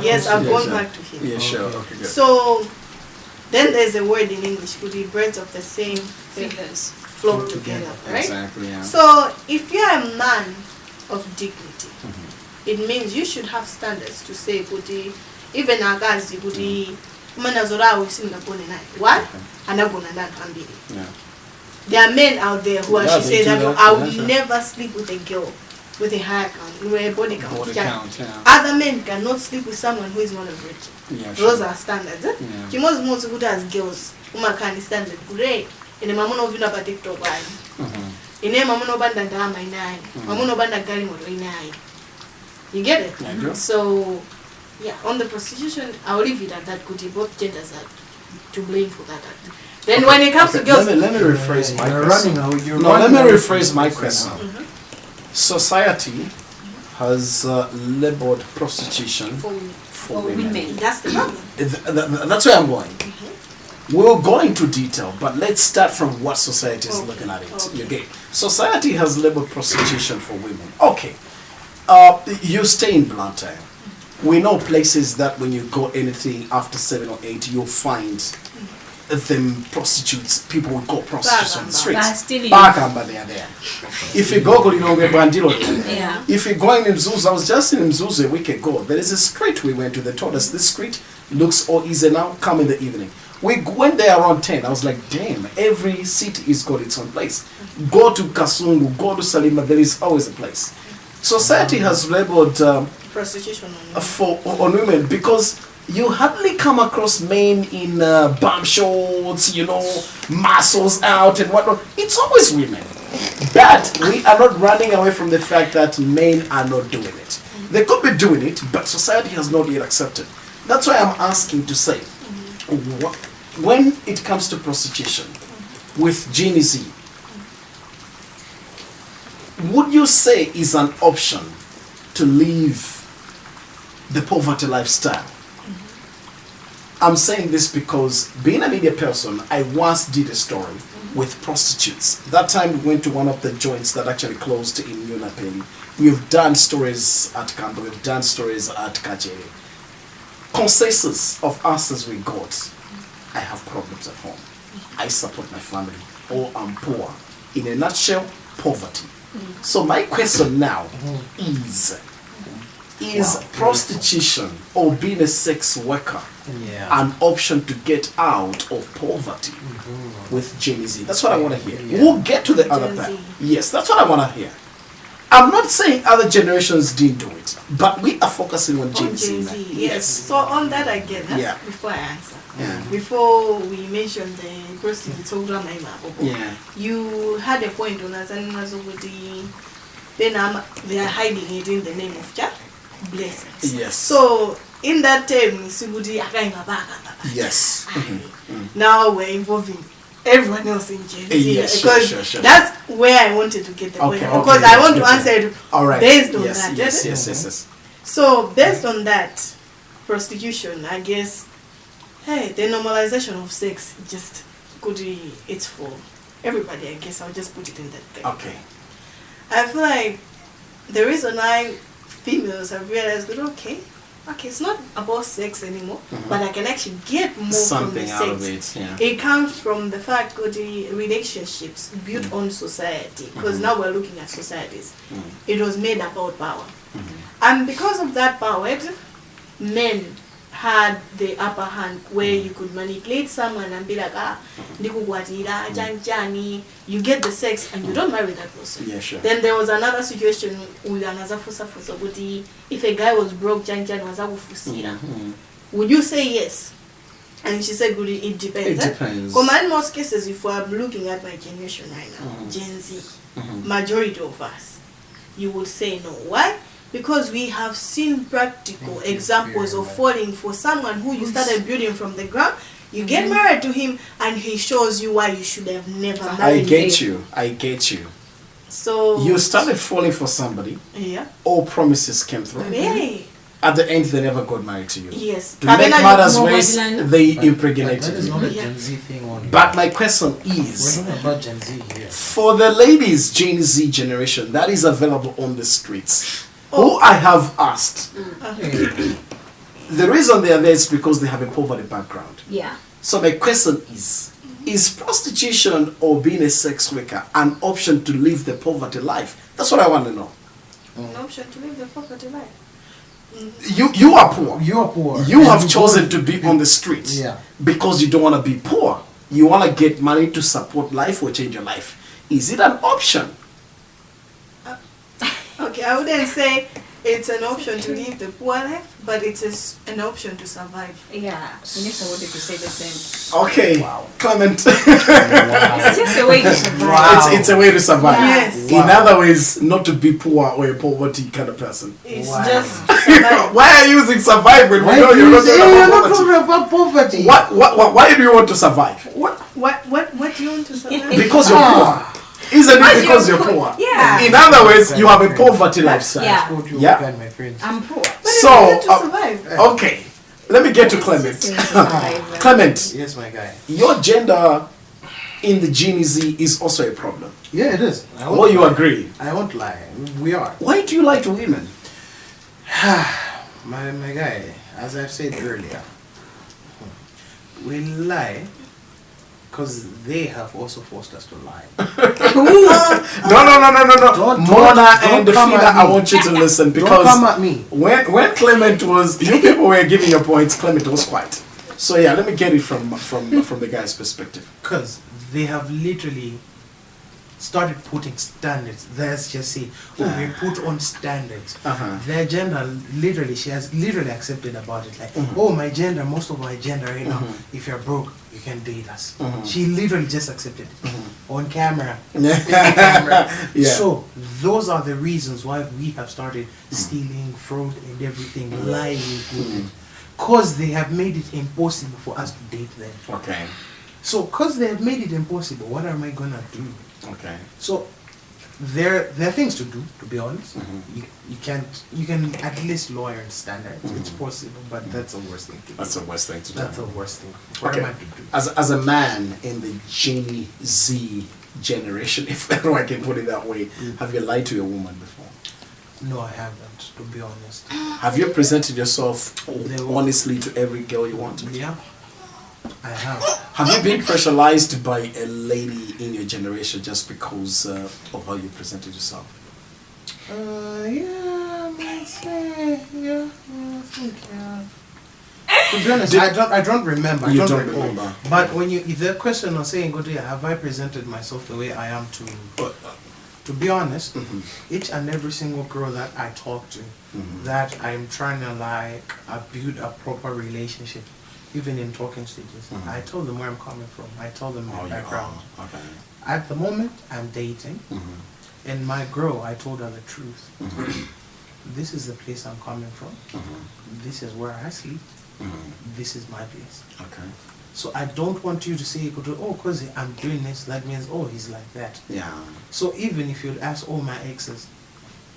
Yes, I've gone back to him. Yeah, sure. Okay, good. So then there's a word in English, birds of the same Feathers. flock together, right? Exactly, yeah. So if you're a man of dignity, it means you should have standards to say, even agazi, what? Yeah. There are men out there who actually say that I will never sleep with a girl with a high count, with a body count. Body count, yeah. Other men cannot sleep with someone who is not a virgin. Yeah, sure. Those are standards. Most good as girls, can standard. Great. In a mamma of a TikTok line. In a mamma banda drama in nine. Mamma banda galimo in nine. You get it? Yeah, So, yeah, on the prostitution, I'll leave it at that. Both genders are to blame for that act. Then when it comes to girls, let me rephrase my question. Let me rephrase my question. Society has labeled prostitution for women. That's the problem. That's where I'm going. We'll go into detail, but let's start from what society is looking at it. Okay. Society has labeled prostitution for women. Okay. You stay in Blantyre. We know places that when you go anything after 7 or 8, you'll find them prostitutes. People would call prostitutes on the streets. Bakamba, they are there. If you go, Yeah. if you go in Mzuzu, I was just in Mzuzu a week ago. There is a street we went to. They told us this street looks all easy now. Come in the evening. We went there around 10. I was like, damn, every city is got its own place. Go to Kasungu, go to Salima, there is always a place. Society has labeled Prostitution on women because you hardly come across men in bum shorts, muscles out and whatnot. It's always women. But we are not running away from the fact that men are not doing it. They could be doing it, but society has not yet accepted. That's why I'm asking to say, when it comes to prostitution with Genie Z, would you say is an option to live the poverty lifestyle? I'm saying this because being a media person, I once did a story with prostitutes. That time we went to one of the joints that actually closed in Yunapeni. We've done stories at Kamba, we've done stories at Kajere. Consensus of us as we got, I have problems at home. I support my family, or I'm poor. In a nutshell, poverty. So my question now is prostitution or being a sex worker an option to get out of poverty with Gen Z? That's what I want to hear. We'll get to the other part. Yes, that's what I want to hear. I'm not saying other generations didn't do it, but we are focusing on Gen Z. Yes. So on that again, before I answer, before we mention the prostitutes, you had a point on us, and then they are hiding it in the name of blessings. Yes. So in that term, yes. Mm-hmm. Now we're involving everyone else in Gen Z. Yes, Because sure. that's where I wanted to get the point. Okay, Because okay, I want to good. answer it All right. based on yes, that. Yes. So based on that, prostitution, I guess, hey, the normalization of sex just it's for everybody. I guess I'll just put it in that way. Okay. I feel like the reason why females have realized that okay, it's not about sex anymore, but I can actually get more Something from the out sex. of it, yeah. It comes from the fact that the relationships built on society, because now we're looking at societies. It was made about power. And because of that power, men had the upper hand where you could manipulate someone and be like, you get the sex and you don't marry that person. Yeah, sure. Then there was another situation if a guy was broke, would you say yes? And she said, it depends. It depends. Because in most cases, if I'm looking at my generation right now, Gen Z, majority of us, you would say no. Why? Because we have seen practical examples of falling for someone who you started building from the ground. You get married to him and he shows you why you should have never married him. I get you. So you started falling for somebody. Yeah. All promises came through. Hey. At the end, they never got married to you. Yes. To make matters worse, they impregnated That is you. not a Gen Z thing only. But my question is, we're talking about Gen Z here. for the ladies Gen Z generation that is available on the streets, who I have asked, the reason they are there is because they have a poverty background. Yeah. So my question is prostitution or being a sex worker an option to live the poverty life? That's what I want to know. An option to live the poverty life. You are poor. You are poor. You have chosen to be on the streets because you don't want to be poor. You want to get money to support life or change your life. Is it an option? Okay, I wouldn't say it's an option to live the poor life, but it is an option to survive. Yeah, Vanessa wanted to say the same. Okay, Clement. It's just a way to survive. It's a way to survive. Yes. In other ways, not to be poor or a poverty kind of person. It's just to survive. Why are you using survive when we know you're not talking about poverty? Why do you want to survive? What do you want to survive? Because you're poor. Isn't it because you're poor? Yeah. In other words, you have a poverty lifestyle. Yeah. My friends. I'm poor. So, to survive. Okay. Let me get to Clement. Clement, Yes, my guy. your gender in the Gen Z is also a problem. Yeah, it is. Well, you agree. I won't lie. We are. Why do you like women? my guy, as I've said earlier, we lie because they have also forced us to lie. No. Don't Mona and come Fina, at me. I want you to listen because Don't come at me. when Clement was, you people were giving your points, Clement was quiet. So yeah, let me get it from the guy's perspective. Because they have literally started putting standards. Let's just say, we put on standards. Their gender, literally, she has literally accepted about it. Like, my gender, most of my gender right now, if you're broke, you can date us. She literally just accepted it. On camera. So, those are the reasons why we have started stealing, fraud and everything, lying. Because they have made it impossible for us to date them. Okay. So, because they have made it impossible, what am I gonna do? Okay. So, there are things to do. To be honest, you can at least lower your standards. It's possible, but that's the worst thing to do. That's the worst thing to do. That's the worst thing. What am I to do? As a man in the Gen Z generation, if I can put it that way, have you lied to a woman before? No, I haven't. To be honest. Have you presented yourself honestly to every girl you want? Yeah, I have. Have you been pressurized by a lady in your generation just because of how you presented yourself? Yeah, I might say, yeah, I think, yeah. To be honest, I don't remember. You I don't recall. remember. But if the question was saying, "Good, have I presented myself the way I am to be honest, each and every single girl that I talk to, that I'm trying to build a proper relationship, even in talking stages, I tell them where I'm coming from. I tell them my background. Okay. At the moment, I'm dating, and my girl, I told her the truth. This is the place I'm coming from. This is where I sleep. This is my place. Okay. So I don't want you to say, oh, because I'm doing this, that means, oh, he's like that. Yeah. So even if you'd ask all my exes,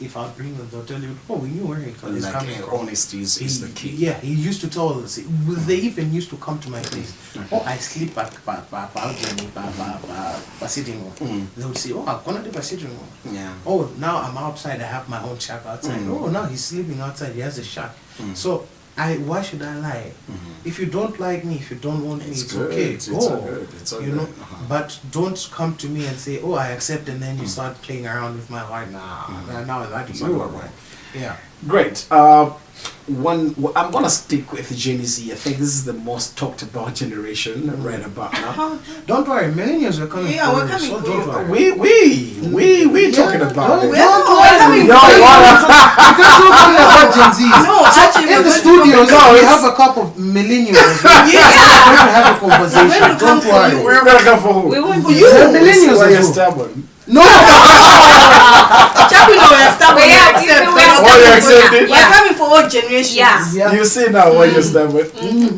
if I bring them, they'll tell you, oh, we knew where he's Like, coming from. honesty is the key. Yeah, he used to tell us. They even used to come to my place. Oh, I sleep sitting room. They would say, oh, I'm gonna do my sitting room. Yeah. Oh, now I'm outside. I have my own shack outside. Oh, now he's sleeping outside. He has a shack. So why should I lie? If you don't like me, if you don't want me, it's good. okay. It's all good. It's all you know. good. But don't come to me and say, oh, I accept, and then you start playing around with my heart. Nah, now that is You not are right. right. Yeah. Great. I'm gonna stick with Gen Z. I think this is the most talked about generation right about now. Don't worry, millennials are coming. Yeah, we're forward, coming so for don't you. worry. We talking about don't it. We're coming No, for you. Because we're talking about Gen Z. No, actually, In we're the going to studios, No, we it's- have a couple of millennials as well. Yes. We're going to have a We're going conversation. to come Don't for worry. you. We're gonna come for who? We want For you. you. The millennials Why as you're well. stubborn? No, Chapi, no, we're stubborn. We We are- accept. we We're are Oh, you stubborn. accept it? We're coming for all generations. Yeah. yeah. You see now why you're stubborn?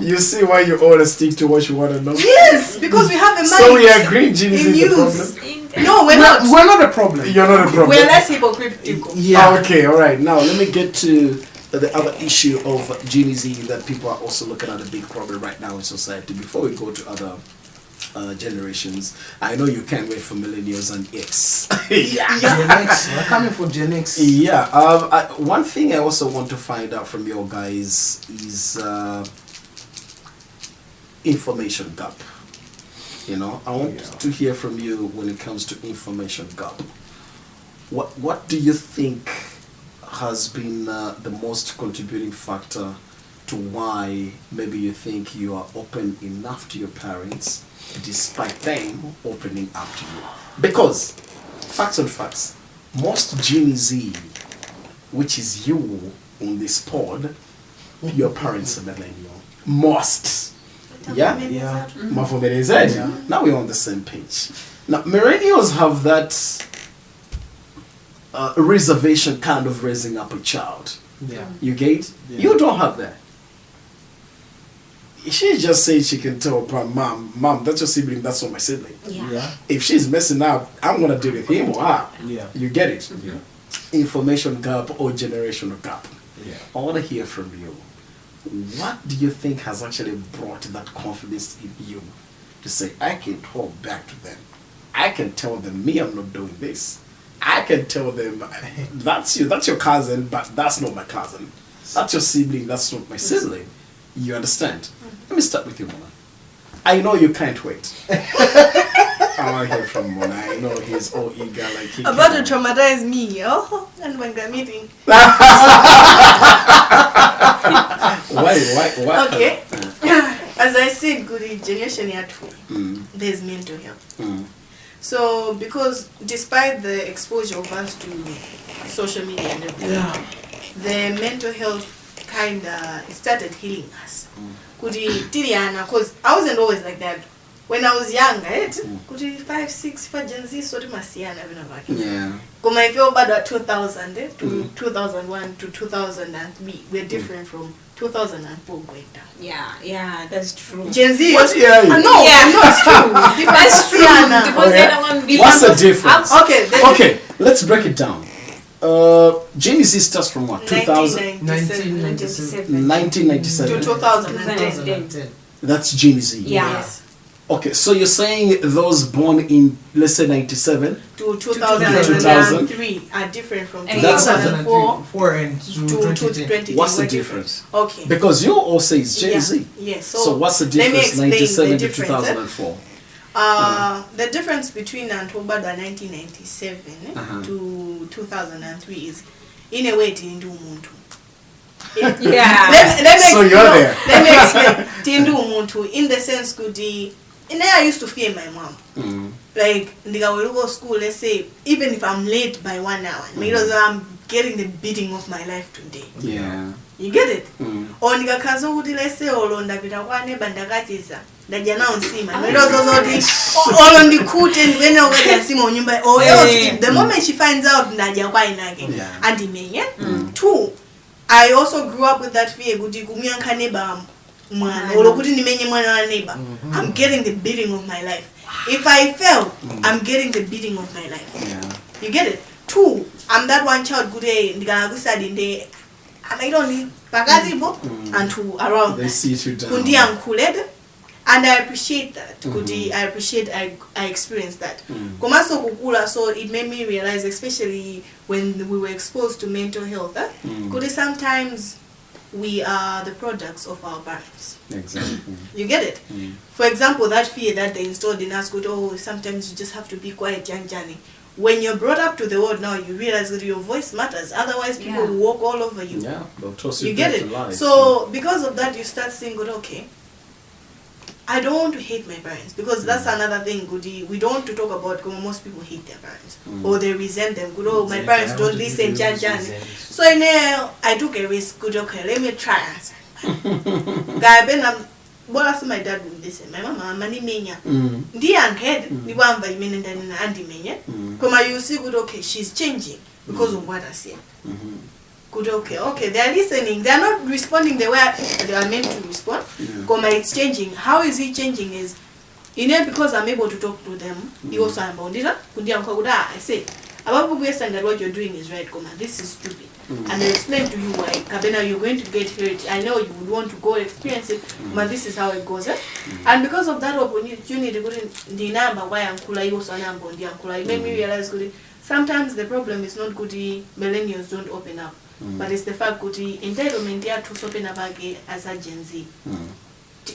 You see why you always stick to what you want to know? Yes, because we have a mind. So we agree Gen Z in is the use. problem? No, we're not. We're not a problem. You're not a problem. We're less hypocritical. Yeah. Okay, all right. Now let me get to the other issue of Gen Z that people are also looking at a big problem right now in society. Before we go to other generations, I know you can't wait for millennials and X. Yeah. Gen X. We're coming for Gen X. Yeah. One thing I also want to find out from you guys is information gap. You know, I want to hear from you when it comes to information gap. What do you think has been the most contributing factor to why maybe you think you are open enough to your parents despite them opening up to you? Because, facts on facts, most Gen Z, which is you on this pod, your parents are millennial. Most. Yeah? Yeah. Mafumere said. Now we're on the same page. Now, millennials have that reservation kind of raising up a child. Yeah. You get? Yeah. You don't have that. She just said she can tell her mom, that's your sibling, that's not my sibling. Yeah. Yeah. If she's messing up, I'm gonna deal with him or her. Yeah. You get it? Yeah. Information gap or generational gap. Yeah. I want to hear from you. What do you think has actually brought that confidence in you to say, I can talk back to them. I can tell them, me, I'm not doing this. I can tell them, that's your cousin, but that's not my cousin. That's your sibling, that's not my sibling. You understand? Let me start with you, Mona. I know you can't wait. I want to hear from Mona. I know he's all eager like he About can. to traumatize me. Oh, and when we're meeting. Why? Okay. As I said, good generation here too. There's mental health. So because despite the exposure of us to social media and everything, the mental health kinda started healing us. Because I wasn't always like that. When I was young, right? 5, 6, for Gen Z, so Yeah. Because I feel bad at 2000 to 2001 to 2003. We're different from 2004 going down. Yeah, that's true. Gen Z. What year are you? No, Yeah. no, it's true. That's true. Different. Because Okay. they don't want to be What's the numbers. difference? Okay. Okay, let's break it down. Gen Z starts from what? 2000? 1997 1997. to 2010. 2010. That's Gen Z. Yeah. Yes. Okay, so you're saying those born in, let's say, 97? To 2000. 2003 are different from And That's 2004 4 and to 2010. 2020. What's the We're difference? different. Okay. Because you all say it's Gen Yeah. Z. Yes. So what's the let me difference, explain 97 the to difference, 2004? The difference between Antobada 1997 Uh-huh. to 2003 is, in a way, Tindu Umuntu. Yeah. Let me So you're no, there. Let me explain. Tindu Umuntu, in the sense, I used to fear my mom. Like, I go to school, let's say, even if I'm late by 1 hour, because I'm getting the beating of my life today. Yeah. You get it? Or Ndikakaza ukuthi lese olo ndapita kwane bandakatiza ndaja nawo nsima ndozozoti olo ndikhute ndiwene ukadya nsima unyumba or else the moment she finds out ndaja kwainake andimenye. 2, I also grew up with that fear kuti kumyankha nebam mwana olokuti nimenye mwana wa neighbor, I'm getting the beating of my life. If I fail, I'm getting the beating of my life. You get it? 2, I'm that one child good day ndikanakusadi and I don't need pakatipo and to around they see you down. Kundi ankuled, and I appreciate that. Kundi I appreciate I experienced that. Komaso kukula, so it made me realize, especially when we were exposed to mental health, kundi sometimes we are the products of our parents. Exactly. You get it? For example, that fear that they installed in us, sometimes you just have to be quiet, young Johnny. When you're brought up to the world now, you realize that your voice matters. Otherwise, people will walk all over you. Yeah, they'll toss you You get it? life, So, because of that, you start saying, okay, I don't want to hate my parents. Because that's another thing, Goody. We don't want to talk about, most people hate their parents. Or they resent them. Good, my parents don't listen, Jan. So, I took a risk. Good, okay, let me try. What my dad would listen? My mama, money mania. Dear head, the one by minute and Andy Mania. Come, you see, good, okay, she's changing because of what I said. Good, okay, they are listening. They are not responding the way they are meant to respond. Come, it's changing. How is it changing? Is because I'm able to talk to them. You also am bounded. I say, about that what you're doing is right, Koma. This is stupid. And I explain to you why. Kabena, you're going to get hurt. I know you would want to go experience it, but this is how it goes. And because of that opportunity, the number why Ankula also Ankula, it made me realize good. Sometimes the problem is not good. Millennials don't open up, but it's the fact good entitlement there to open up again as a Gen Z.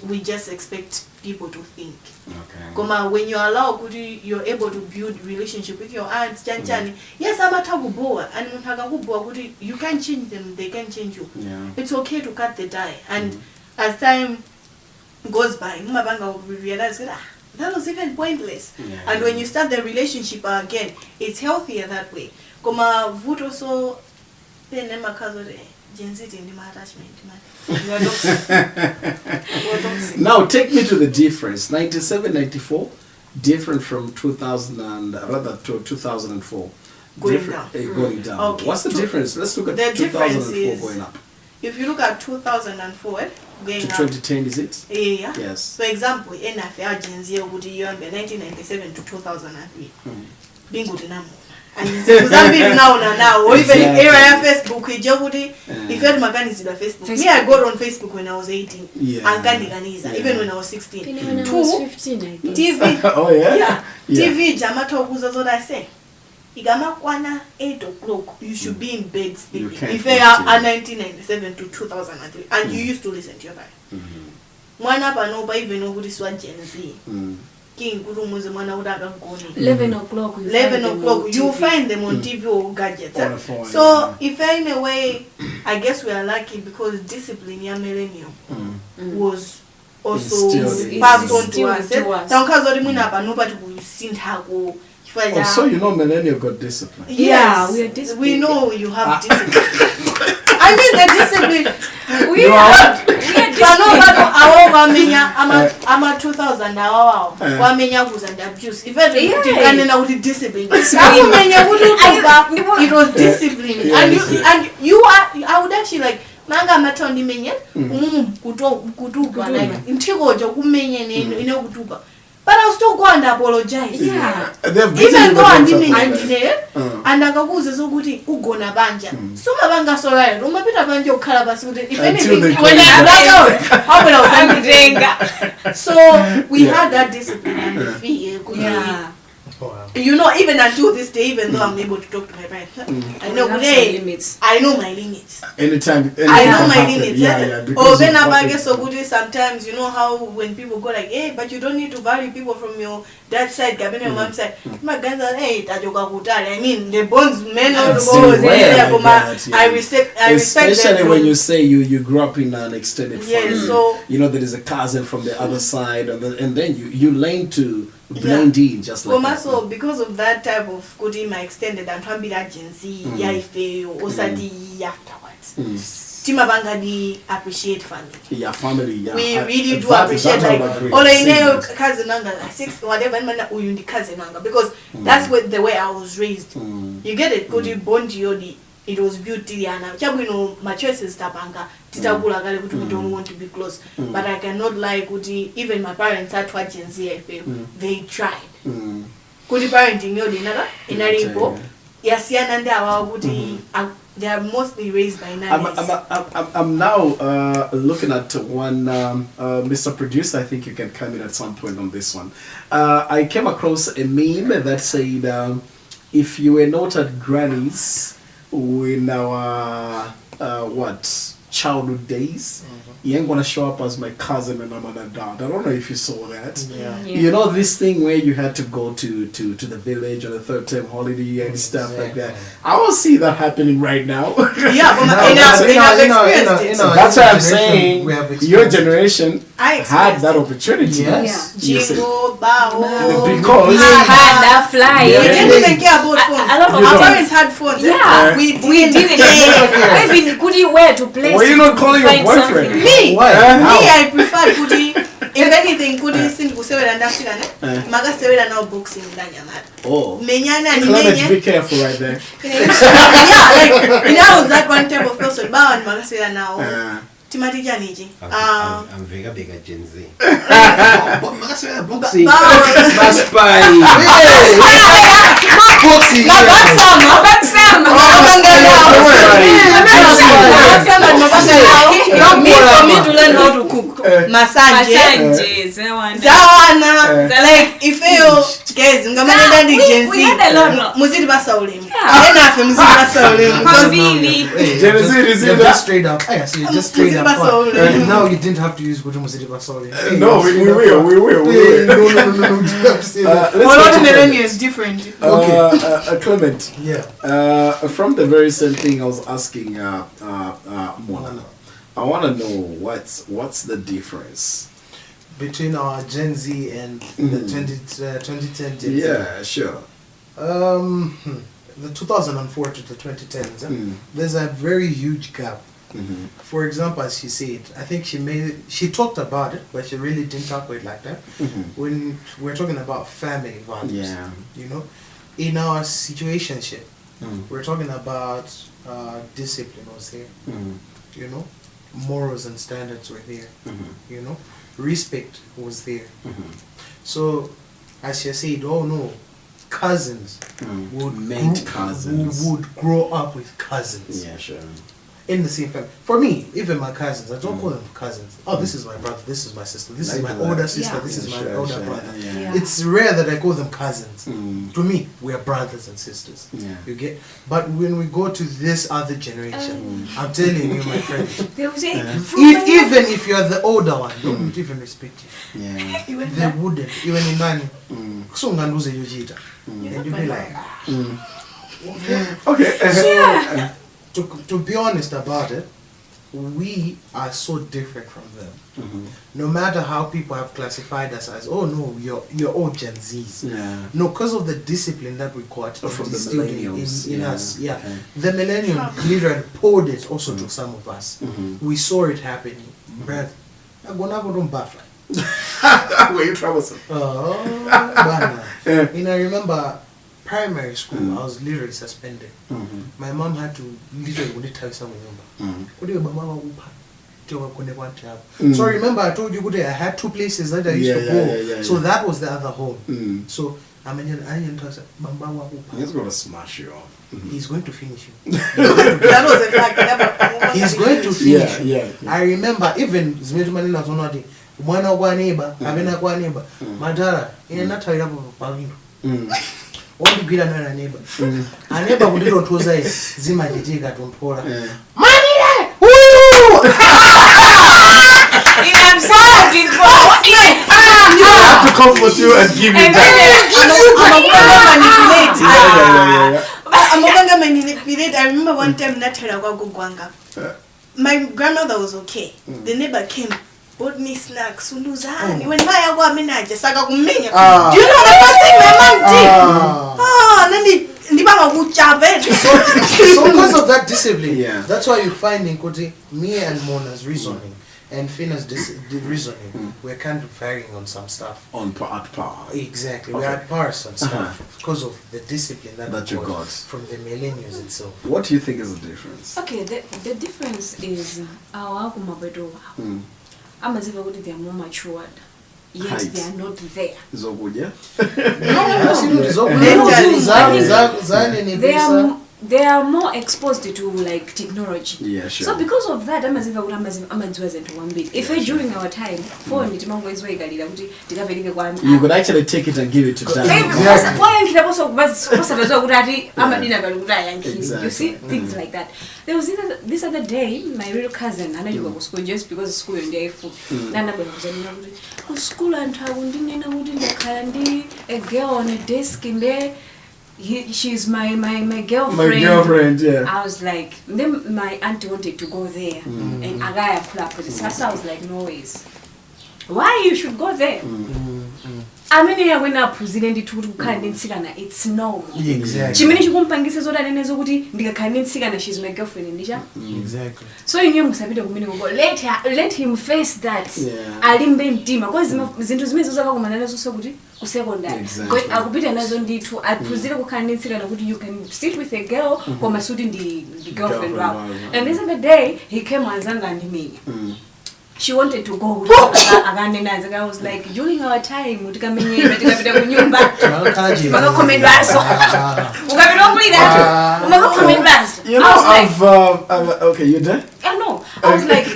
We just expect people to think. Okay. When you allow good, you're able to build relationship with your aunts, Janjani. Yes, I'm a taguboa, and you can't change them, they can change you. It's okay to cut the tie. And as time goes by, Mabanga will realize that was even pointless. And when you start the relationship again, it's healthier that way. Vuto so then Gen Z in the attachment. Now take me to the difference. 97, 94, different from 2000 and rather to 2004. Going down. Going down. Okay. What's the difference? Let's look at the 2004 going up. If you look at 2004 going to up 2010, is it? Yeah. Yes. For example, in Gen Z would you 1997 to 2003. Bingo dinamo. And now or even era Facebook if you had my Facebook. Me, I got on Facebook when I was 18 and even when I was 16. When I was 15, I guess. TV. Oh yeah? TV Jamato was what I say. Igama kwana 8 o'clock, you should be in bed sleeping. If you are 1997 to 2003 and you used to listen to your parents. Mwana panoba even know who this one Gen Z. 11 o'clock. 11 o'clock. You find them on TV or gadgets. So, if in a way, I guess we are lucky because discipline, yeah, millennium was also passed on to us. So you know millennial got discipline. Yes, we are disciplined. We know you have discipline. I mean the discipline. We are I'm a 2000 now. Wamenya was and abuse. If I discipline. It was discipline. And you are. I would actually like. Nanga matondi menye. Kutuba like. Intigo jo kumenye ne kutuba. But I'll still go and apologize. Yeah. Even though I'm engineer and I go so good ugona banja. So mabanga sorry. Umapita banja ukalabasi. If anything when I was so we had that discipline and the fear. Yeah. You know, even until this day, even though I'm able to talk to my parents, I know I know my limits. Anytime I know my limits. Or when I get so good, sometimes you know how when people go like, hey, but you don't need to value people from your dad's side, Gabin and mom's side. My guns are hey, I mean, the bonds men or the bones. I respect. Especially when you say you grew up in an extended family. So you know there is a cousin from the other side, and then you learn to blend in just like that. So because of that type of coding, my extended and can be that Gen Z, Osadi afterwards. Timabangadi appreciate family. Yeah, family. Yeah. We really do appreciate like all I know cousin like 6 whatever man uyundi cousin because that's what the way I was raised. You get it? Could you bond you the it was built Tiliana. My choices tapanga. Titabula kale kuti we don't want to be close. But I cannot lie kuti even my parents had what Gen Z they tried. Kuti parenting yo dinaka inalipo. Yasiana ndawa kuti they are mostly raised by nannies. I'm now looking at one, Mr. Producer, I think you can come in at some point on this one. I came across a meme that said, if you were not at grannies in our, childhood days, you ain't gonna show up as my cousin and I'm an adult. I don't know if you saw that. Yeah. You know this thing where you had to go to the village on a third term holiday and stuff like that. I will see that happening right now. Yeah, but That's why I'm saying your generation had that opportunity. Yes. Jingle, bow, because had that fly. we didn't even care about phones. A lot of Our our parents had phones. Yeah, we didn't. Even could you wear to play? were you not calling your boyfriend? Me, Why? I prefer Kudi. If anything, Kudi sin kusewela ndasigana. Maga sewela na boxing ndanyamata. Oh. Menyana ni Clement, menye. be careful right there. Yeah, like I was that one type of person. Bawa ni maga sewela nao. Timati janiji. I'm very big at Gen Z. Boxing. Boxing. For me to learn how to cook. Masanje. Zawana. Like if you guys, ngamana ndi Gen Z. Muzidi basaulemu. Ena fe muzidi basaulemu. You're just straight up. I see. Just straight up. Now you didn't have to use Gojo Musidi Basoli. No, we will. Well, is different. Clement. Yeah. From the very same thing I was asking Mona. I want to know what's the difference between our Gen Z and the 2010 Gen Z. Yeah, sure. The 2004 to the 2010s. There's a very huge gap. For example, as she said, I think she talked about it, but she really didn't talk about it like that. When we're talking about family values, you know, in our situationship, we're talking about discipline was there, you know, morals and standards were there, you know, respect was there. So, as she said, oh no, cousins would grow up with cousins. Yeah, sure. In the same family. For me, even my cousins, I don't call them cousins. Oh, this is my brother, this is my sister, this is my older sister, this is my older brother. Yeah. It's rare that I call them cousins. To me, we are brothers and sisters. Yeah. You get? But when we go to this other generation, I'm telling you, my friend, even if you're the older one, they wouldn't even respect you. Yeah. They wouldn't. Even in Nani. And you'd be like, Okay. To be honest about it, we are so different from them. No matter how people have classified us as, oh no, you're all Gen Zs. Yeah. No, because of the discipline that we got From the instilled millennials. in us. Yeah. Okay. The millennium literally poured it also to some of us. We saw it happening. Brother, I'm gonna go to buffer. Were you troublesome? And I remember primary school, I was literally suspended. My mom had to literally tell someone, so remember I told you I had two places that I used to go. So that was the other home. So I mean, He's gonna smash you off. He's going to finish you. That was a fact. He's going to finish you. Yeah. I remember even Zmetumanina Zonadi, mwana kwa neighbor, abena kwa neighbor, madara, inatawira pavindo. Wandibwira na neighbor. A neighbor kundiro toza zima jitika tumpola. Manile! Woo! I'm sorry before. I have to comfort you and give you manipulate. I remember one time my grandmother was okay. The neighbor came, bought me snacks. When my minaja saka kumenya. Do you know the first thing my mom did? So because of that discipline, that's why you find in Kote, me and Mona's reasoning and Fina's reasoning, we're kind of varying on some stuff. At par. Exactly, Okay. we're at pars on stuff because of the discipline that you we got from the millennials itself. What do you think is the difference? Okay, the difference is our amaziva kuti they are more matured, yet Height. they are not there. Zokuja? They are more exposed to like technology. Yeah, sure. So because of that, amaziva kuti amaziwa to one bit. If during our time, phone timango is way galila kuti tikapeleke kwa You could actually take it and give it to them. You see things like that. There was this other day, my real cousin, and I go to school just because school and day food. School and a girl on a desk in there. She's my girlfriend. My girlfriend, yeah. I was like, then my auntie wanted to go there, and a guy pulled up with his sister. I was like, no ways. Why you should go there? I mean, I went up president to it's no. Exactly. She managed to compangisa zoda nenezo kuti ndikakhanitsikana she's my girlfriend ndisha. Exactly. So you musabita kumene ngo let him face that. Alimbe mtima because zinto zimene zakakumana nazo sokuti ku secondary. Akupita nazo ndithu aphuzire kukhanitsikana kuti you can sit with a girl koma suti ndi girlfriend wako. And this other day he came anzanga ndimenya. She wanted to go again. I was like, during our time, you know, okay, you done? No, I was like,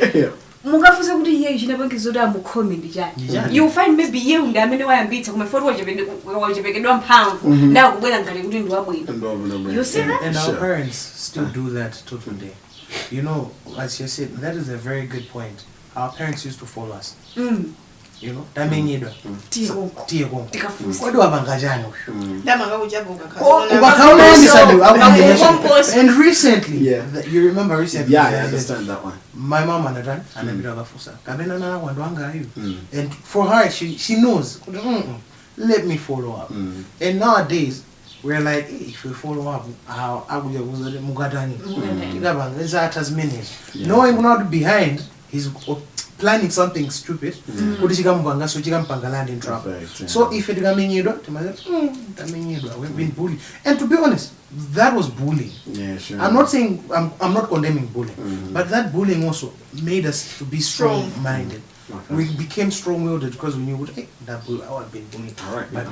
you find maybe you you see that? And our parents still do that to today. You know, as you said, that is a very good point. Our parents used to follow us. You know, that means you and recently, you remember recently? Yeah, I understand that one. My mom and and for her, she knows. Let me follow up. And nowadays, we're like, hey, if we follow up, how are we knowing not behind. He's planning something stupid. So if it we've been bullied. And to be honest, that was bullying. Yeah, sure. I'm not saying I'm not condemning bullying, but that bullying also made us to be strong-minded. Okay. We became strong-willed because we knew, hey, that I had been bullied. All right. But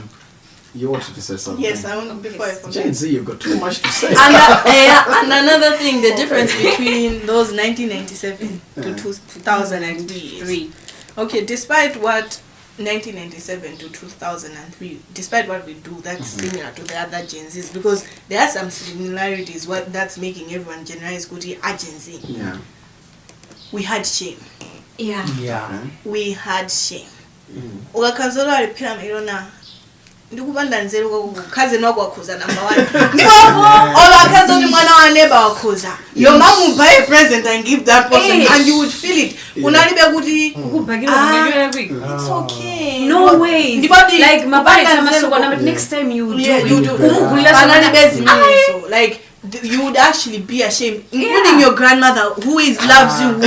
you wanted to say something? Yes, I want to before I forget. Jane, see, you've got too much to say. And another thing, the difference between those 1997 to 2003. Okay, despite what 1997 to 2003, despite what we do, that's similar to the other Gen Zs because there are some similarities. What that's making everyone generalize good agency. Yeah. We had shame. Yeah. Yeah. We had shame. Ukakazora alipira mirona. Ndikubanda nzero cousin wako wakuza number 1. Ndiko olakazo ni mwana wa neighbor wakuza. Your mom will buy a present and give that person and you would feel it. Unalibe kuti it's okay. No way. Like my parents next time you do. Like you would actually be ashamed, including your grandmother who loves you.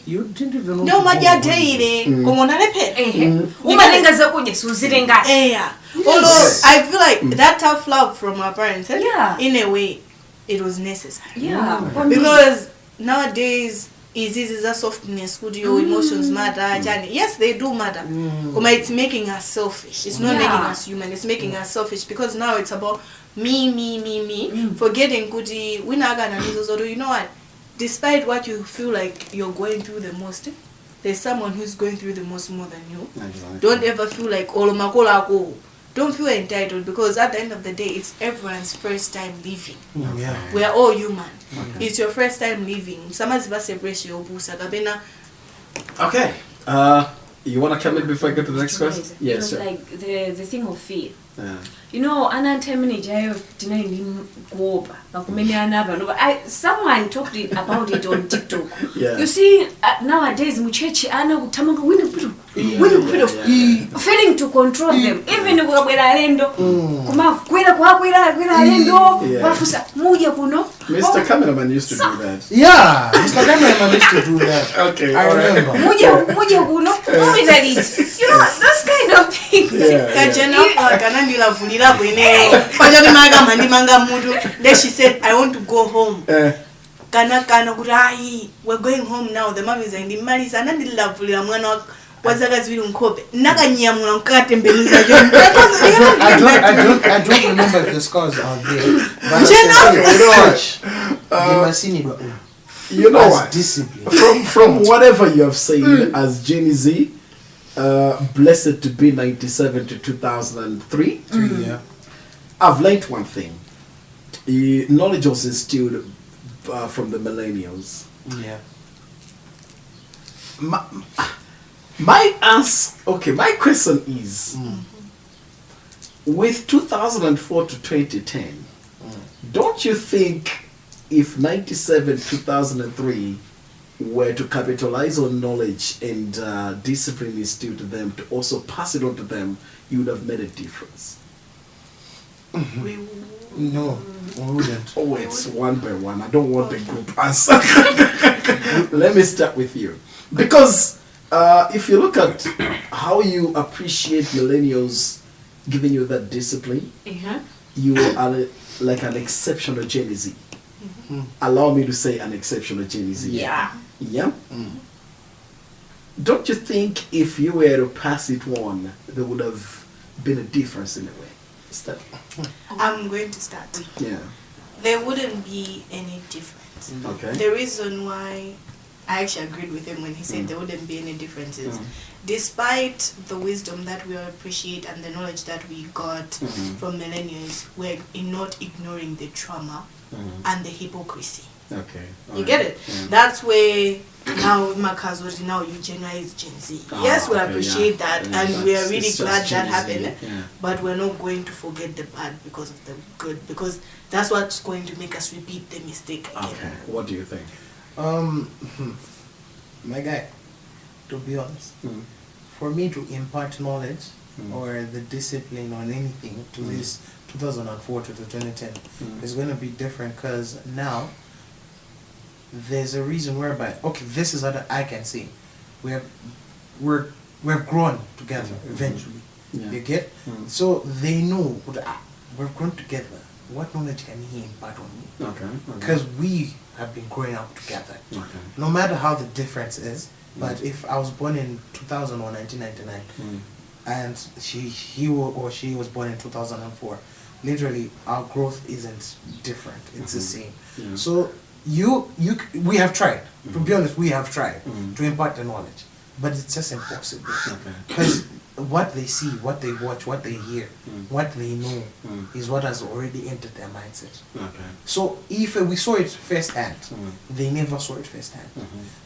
You didn't even know. No, my dear, although I feel like that tough love from our parents, in a way, it was necessary. Yeah, because nowadays is a softness, good your emotions matter. Yes, they do matter. But it's making us selfish. It's not making us human. It's making us selfish because now it's about me. Forgetting goody. We not gonna you know what? Despite what you feel like you're going through the most, there's someone who's going through the most more than you. Exactly. Don't ever feel like don't feel entitled because at the end of the day, it's everyone's first time living. Yeah. We are all human. Okay. It's your first time living. Okay. You want to come in before I get to the next question? Yes, sir. Like the thing of fear. Yeah. You know, someone talked about it on TikTok. Yeah. You see, nowadays, muchechi failing to control them. Even if Mr. Cameraman used to do that. Yeah, Mr. Cameraman used to do that. Okay, I remember. You know, those kind of things. Then she said, I want to go home. We're going home now. The mom is in the marriage and I love I don't remember if the scars are there. But you know what? Discipline. From whatever you have said as Jenny Z, blessed to be 97 to 2003. Yeah. I've learned one thing. Knowledge was instilled from the millennials. Yeah. My question is, with 2004 to 2010, don't you think if 97, 2003 were to capitalize on knowledge and discipline instilled to them, to also pass it on to them, you would have made a difference? No, we wouldn't. Oh, it's one by one. I don't want the group answer. Let me start with you. Because if you look at how you appreciate millennials giving you that discipline, you are like an exceptional Gen Z. Allow me to say an exceptional Gen Z. Yeah. Yeah? Don't you think if you were to pass it on, there would have been a difference in a way? Start. I'm going to start. Yeah. There wouldn't be any difference. Okay. The reason why I actually agreed with him when he said there wouldn't be any differences. Despite the wisdom that we appreciate and the knowledge that we got from millennials, we're not ignoring the trauma and the hypocrisy. Okay. You get it? Yeah. That's where now Makazori, now you generalize Gen Z. Yes, we appreciate that and we are really glad that happened. But we're not going to forget the bad because of the good, because that's what's going to make us repeat the mistake again. Okay. What do you think? My guy, to be honest, for me to impart knowledge or the discipline on anything to this 2004 to 2010 is going to be different, because now there's a reason whereby, okay, this is what I can see. We've grown together eventually. You get? So they know we've grown together. What knowledge can he impart on me? Okay. Because we have been growing up together. Okay. No matter how the difference is, but if I was born in 2000 or 1999, and he or she was born in 2004, literally our growth isn't different. It's the same. Yeah. So we have tried. To be honest, we have tried to impart the knowledge, but it's just impossible. Because what they see, what they watch, what they hear, what they know is what has already entered their mindset. So if we saw it firsthand, they never saw it firsthand.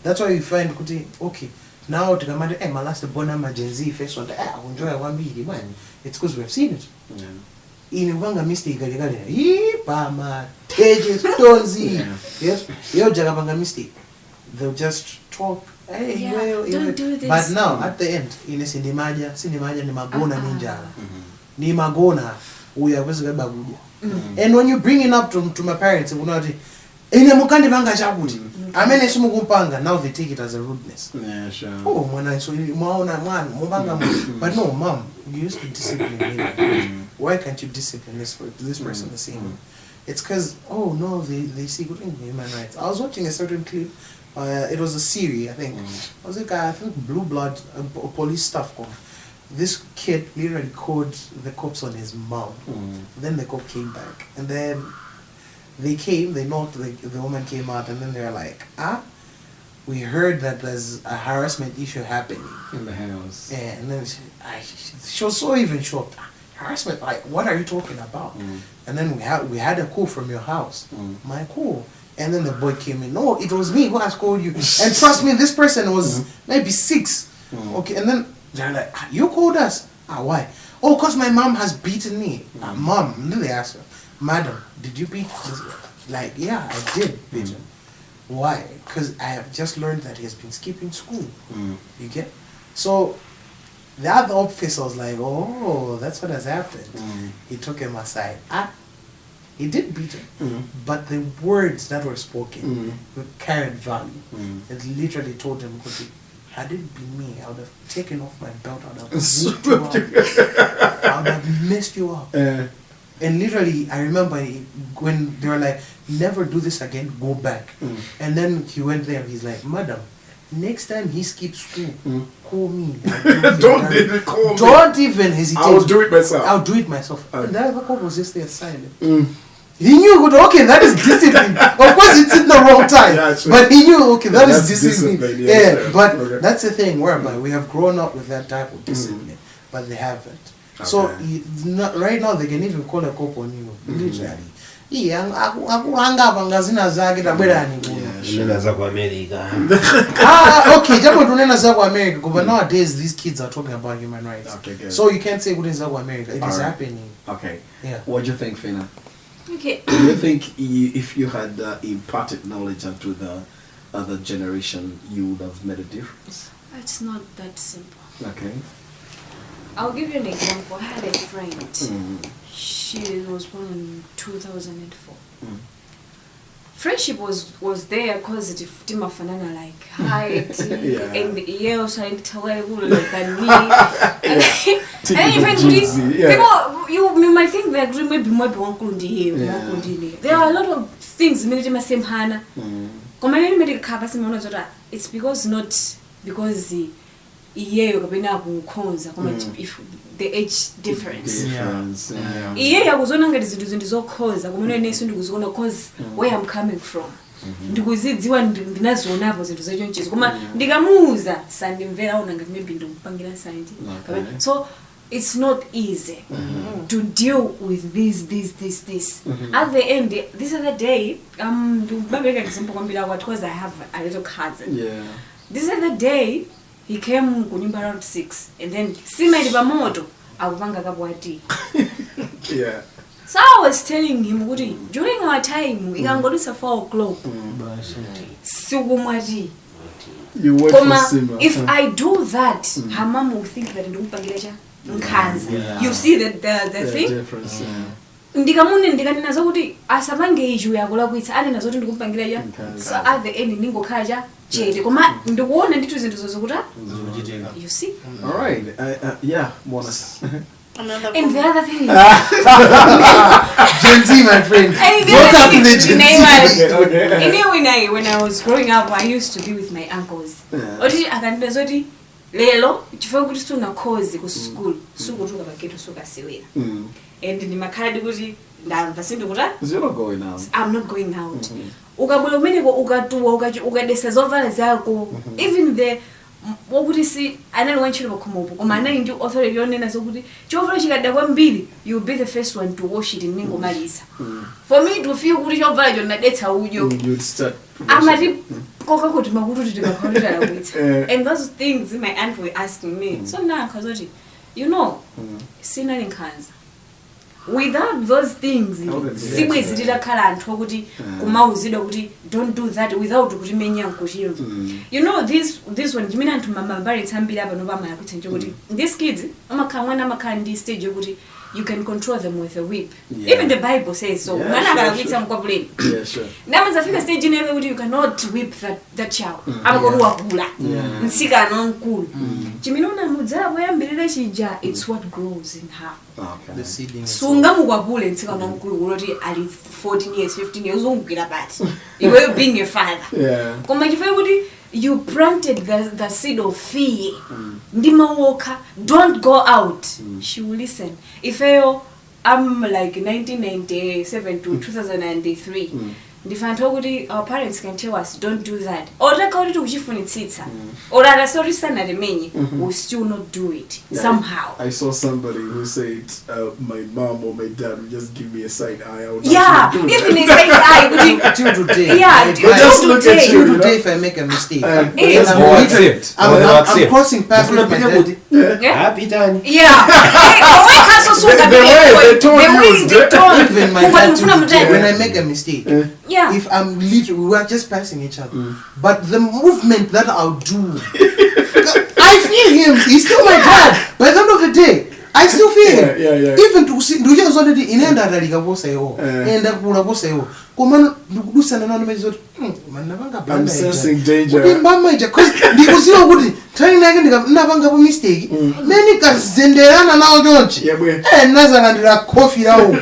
That's why you find, okay, now to come and my last born my Gen Z face on the enjoy one be man. It's because we've seen it. In one mistake, Pama, pages, Tonzi. Yes, you're Jagabanga mistake. They'll just talk. Hey, don't do this. But now at the end, in a Sindimaja ni magona ninjala. Ni magona uyaweza bagudia. And when you bring it up to my parents, ine mukandi banga chabuti. Amene sumu kumpanga, now they take it as a rudeness. Yeah, sure. Oh, mwana so mwaona mwana mubanga. But no, mom, you used to discipline me. Why can't you discipline this person the same way? It's because, oh no, they see good in human rights. I was watching a certain clip. It was a series, I think. I was like, I think Blue Blood police stuff. This kid literally called the cops on his mom. Then the cop came back, and then they knocked, the woman came out, and then they were like, we heard that there's a harassment issue happening in the house. Yeah, and then she was so even shocked. Harassment, like, what are you talking about? And then we had a call from your house. My call. And then the boy came in. No, it was me who has called you. And trust me, this person was maybe 6. Okay, and then they're like, you called us? Why? Oh, because my mom has beaten me. Mom, and then they asked her, madam, did you beat this? Like, yeah, I did beat him. Why? Because I have just learned that he has been skipping school. You get? So the other officer was like, oh, that's what has happened. He took him aside. He did beat her, but the words that were spoken carried value. It literally told him, had it been me, I would have taken off my belt, I would have whooped you up. I would have messed you up. And literally, I remember when they were like, never do this again, go back. And then he went there, he's like, madam, next time he skips school, call me. Don't even call me. Don't even hesitate. I'll do it myself. I'll do it myself. And the other couple was just there silent. He knew, okay, that is discipline. Of course, it's in the wrong time. Yeah, but he knew, okay, that's discipline. Yeah, but that's the thing whereby we have grown up with that type of discipline, but they haven't. Okay. So right now they can even call a cop on you. Literally. Okay, America, but nowadays these kids are talking about human rights. Okay, so you can't say good in America. It is happening. Okay. Yeah. What do you think, Fina? Okay. Do you think if you had imparted knowledge onto the other generation, you would have made a difference? It's not that simple. Okay. I'll give you an example. I had a friend. She was born in 2004. Friendship was there because it Tima Fanana like height and the ears and terrible than me. And eventually, people you might think that maybe more there are a lot of things in same Hana. It's because not because if the age difference. Cause where I'm coming from. So it's not easy to deal with this. At the end, this other day, because I have a little cousin. This other day, he came around 6, and then yeah. So I was telling him, during our time, we can go to 4 o'clock. You wait for Sima. If I do that, her mom will think that you see the thing? Difference, so at the end you see. All right. Yeah, Monas. And the other thing is Gen Z, my friend. Welcome to the Gen Z. Okay. When I was growing up, I used to be with my uncles. Lelo chifo kuti tuna cause ku school sukutuka paketu sukasiwira and ni makhadi kuti ndamva sindu kuti you're not going out. I'm not going out. Ukabula umeneko ukatuwa ukadesa zovala zako even the wokuti si anani wanchilo bakhomopo koma anali ndi authority yonena sokuti chovala chikadda kwambiri you'll be the first one to wash it ningomalisa. For me to feel kuti chovala chona detsa ujo you'd start amati koka kuti makutu tikakhawulira la kuitsa. And those things my aunt were asking me. So now khazoti sina linkhanza. Without those things sibwezitira khala anthu okuti kumauzidwa kuti don't do that without kuti menya nkuchimva. This one jimina anthu mama parents ambira apa nobama yakuti njokuti these kids amakhamwana amakhandi stage yokuti you can control them with a whip. Even the Bible says so. Mwana akakuitsa mkwabuleni. Yeah, sure. Namazafika stage inewe kuti you cannot whip that child. Amakoruwa kula. Nsika nonkulu. Chiminona mudzala boyambirira chija it's what grows in her. Okay. The seeding. Sunga mukwabule nsika nonkulu kuti ali 14 years 15 years ungukira bati. You were being a father. Yeah. Koma chifukwa kuti you planted the seed of fear. Ndima woka, don't go out. She will listen. If I'm like 1997 to 2003, our parents can tell us don't do that. Or we'll still not do it somehow. I saw somebody who said my mom or my dad would just give me a side eye. I would even a side eye. Till today. Yeah, just look at you. Today, if I make a mistake, I'm crossing paths with my dad. Happy time. Yeah. Even my dad, when I make a mistake, if I'm literally, we are just passing each other, but the movement that I'll do, I feel him. He's still my dad. By the end of the day, I still feel Yeah. even to see do you already inenda dalika boseyo enda kula boseyo komano ndikudusana nanu mezo man nabanga I'm sensing danger. kuti mbama ija cause ndikuziwa kuti train yake ndikapanga po mistake meni kazenderana nawo chonchi nazangandira coffee lawo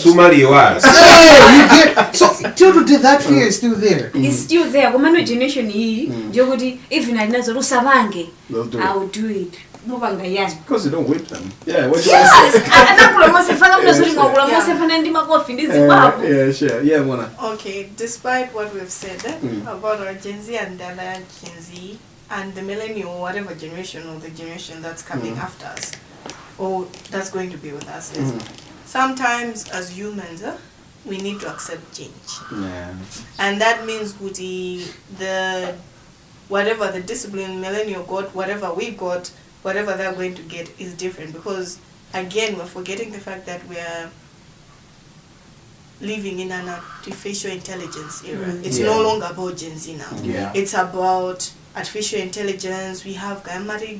Sumali was. you get so till today that fear is still there. It's still there. Komano generation hii ndio kuti even alinazo rusavange I will do it. Nobanga yani. Because you don't whip them. Yeah, what do you say? Yeah, sure. Yeah, Mona. Okay, despite what we've said about our Gen Z and the other Gen Z and the millennial, whatever generation or the generation that's coming after us, or that's going to be with us, is sometimes as humans, we need to accept change. Yeah. And that means whatever the discipline millennial got, whatever we got, whatever they're going to get is different, because again we're forgetting the fact that we are living in an artificial intelligence era. It's no longer about Gen Z now. Yeah. It's about artificial intelligence. We have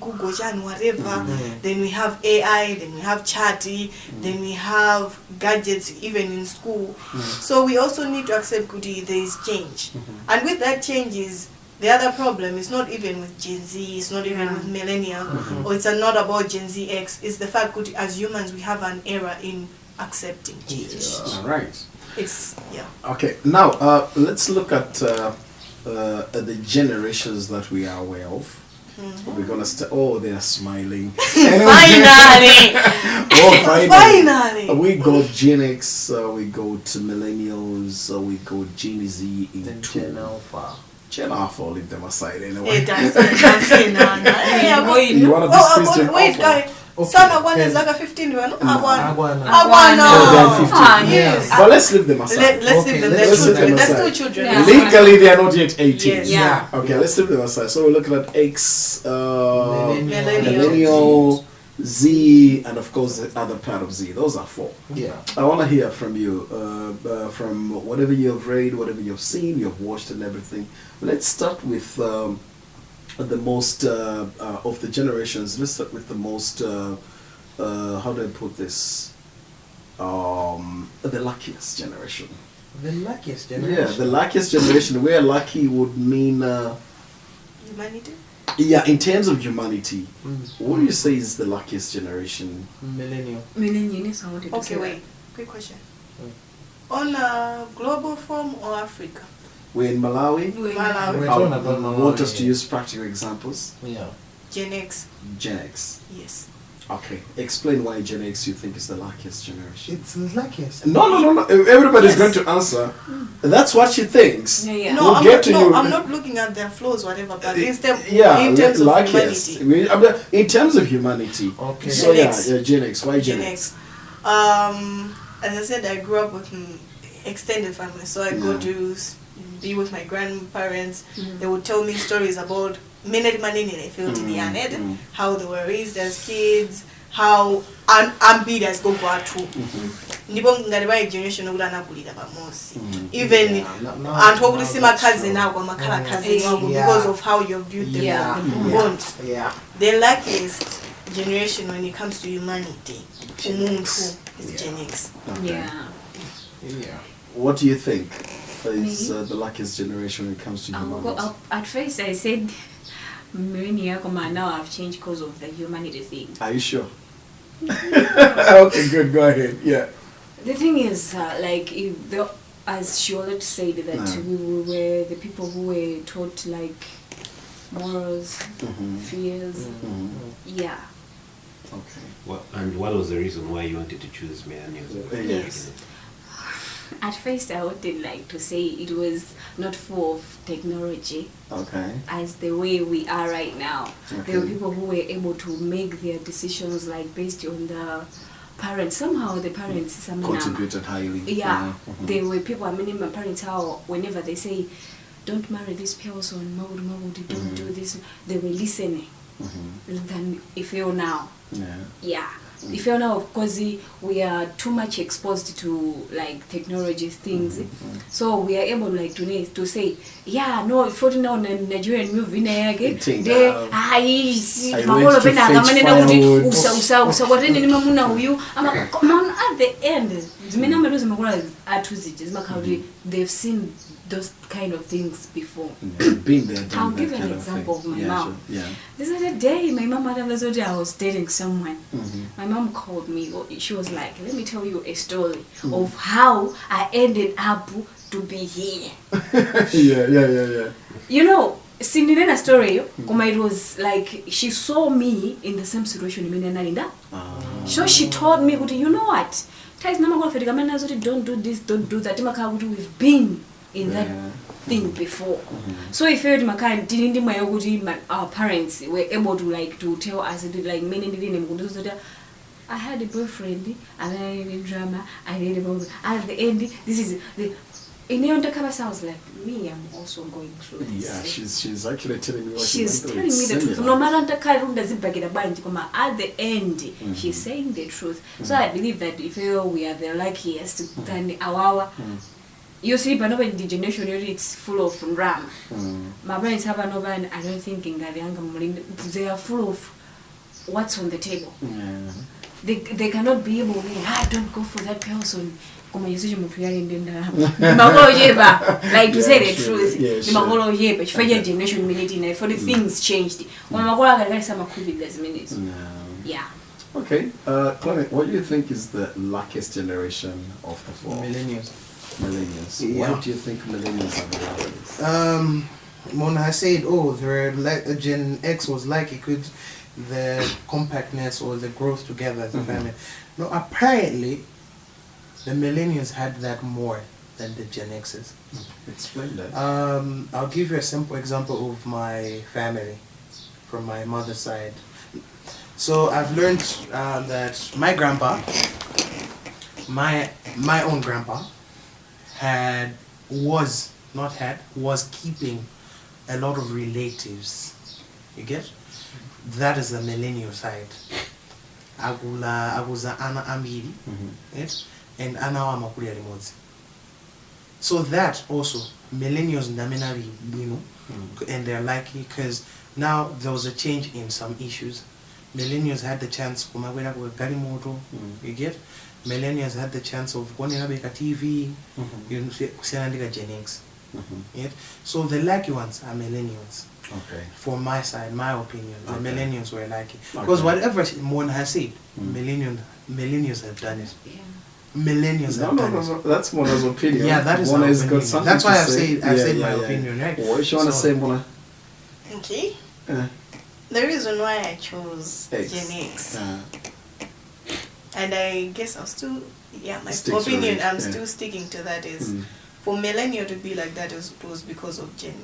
Google and whatever. Then we have AI. Then we have chatty. Then we have gadgets even in school. So we also need to accept there is change, and with that change is the other problem is not even with Gen Z, it's not even with millennial, or it's not about Gen Z X. It's the fact that as humans we have an error in accepting change. All right. It's Okay. Now let's look at the generations that we are aware of. We're gonna start. Oh, they are smiling. Finally! Finally! We go Gen X. We go to millennials. We go Gen Z into Gen Alpha. Gen Alpha, leave them aside anyway. It does. You want to discuss Gen wait, Alpha? guys. Sana one is like a 15 one. Agwana. Oh, they're 15. Yes. But let's leave them aside. Let's leave them. let's leave them They're aside. still children. Yeah. Legally, they are not yet 18. Yes. Yeah. Okay, let's leave them aside. So we're looking at X, Millennial. Millennial, Z, and of course the other part of Z. Those are 4. Yeah. I want to hear from you, from whatever you've read, whatever you've seen, you've watched, and everything. Let's start with the most of the generations. Let's start with the most. How do I put this? The luckiest generation. The luckiest generation. Yeah, the luckiest generation. Where lucky would mean. Humanity? Yeah, in terms of humanity, what do you say is the luckiest generation? Millennial. Okay, wait. Quick question. On a global form or Africa? We're in Malawi. We're Malawi. talking about Malawi, Want us to use practical examples? Yeah. Gen X. Gen X. Yes. Okay, explain why Gen X you think is the luckiest generation. It's the luckiest. No. Everybody's Yes. going to answer. That's what she thinks. Yeah. No, We'll I'm get not, to no, you. I'm not looking at their flaws, whatever, but in terms of luckiest. humanity. In terms of humanity. Okay. So Gen X. Gen X. Why Gen Gen X? X. As I said, I grew up with extended family, so I go to be with my grandparents. They would tell me stories about how they were raised as kids, how ambitious go to. Ndipo ngati ba generation okuti anakulira pamosi. Even anthu okuti cousin ako amakhala cousin wako because of how you built the bond. Yeah. The luckiest generation when it comes to humanity, umuntu, is Gen X. Yeah. What do you think is the luckiest generation when it comes to humanity? At first I said millennial, now I've changed because of the humanity thing. Are you sure? Okay, good. Go ahead. Yeah. The thing is, as she already said, that we were the people who were taught morals, fears. Yeah. Okay. And what was the reason why you wanted to choose millennials? Yes. At first, I would to say it was not full of technology. Okay. As the way we are right now. Okay. There were people who were able to make their decisions based on the parents. Somehow the parents Contributed highly. Yeah. There were people, my parents, how whenever they say, don't marry this person, don't do this, they were listening than if you're now. Yeah. Yeah. if you know, of course we are too much exposed to like technology things, so we are able like to say, yeah, no, 49 Nigerian movie na yake de magolo pena ngamanena kuti usa watene ni mamuna huyu ama at the end zimena meluzi magolo atuzije zimakhauri they've seen those kind of things before. Been there, I'll give an example of my mom. Sure. Yeah. This other day, my mom I was dating someone. My mom called me. She was like, "Let me tell you a story of how I ended up to be here." Yeah. You know, seeing a story, it was like she saw me in the same situation. So she told me, "You know what? Don't do this, don't do that. We've been in that thing before." So if you our parents were able to like to tell us like many I had a boyfriend and I did drama, I did about at the end this is the in the sounds like me, I'm also going through this. Yeah, she's actually telling me what she's telling me the truth. No matter at the end, she's saying the truth. So I believe that if we are the luckiest, then our you see, but over the generation, it's full of ram. My parents have an over, and I don't think that they are full of what's on the table. They cannot be able to don't go for that person. Like to say the truth, the generation for the things changed. Yeah. Okay, Clement, what do you think is the luckiest generation of the four? Millennials. Yeah. Why do you think millennials are the luckiest? When I said, Gen X was like it could the compactness or the growth together as a family. No, apparently the millennials had that more than the Gen X's. Explain that. I'll give you a simple example of my family from my mother's side. So I've learned that my grandpa, my own grandpa, was keeping a lot of relatives. You get? That is the millennial side. Aguza ana amiri, and ana wa makulia remote. So that also millennials ndamenari and they're lucky because now there was a change in some issues. Millennials had the chance for my gari moto. You get? Millennials had the chance of going to make a TV, you know, Gen X. So the lucky ones are millennials. Okay. From my side, my opinion, the millennials were lucky. Because whatever Mona has said, millennials have done it. Yeah. Millennials have done it. No. That's Mona's opinion. Yeah, that is Mona my has opinion. got something That's why to I've say. said my opinion, right? What do you want to say, Mona? Okay. The reason why I chose Gen X, and I guess I'm still, my opinion, I'm still sticking to that is, for millennial to be like that was because of Gen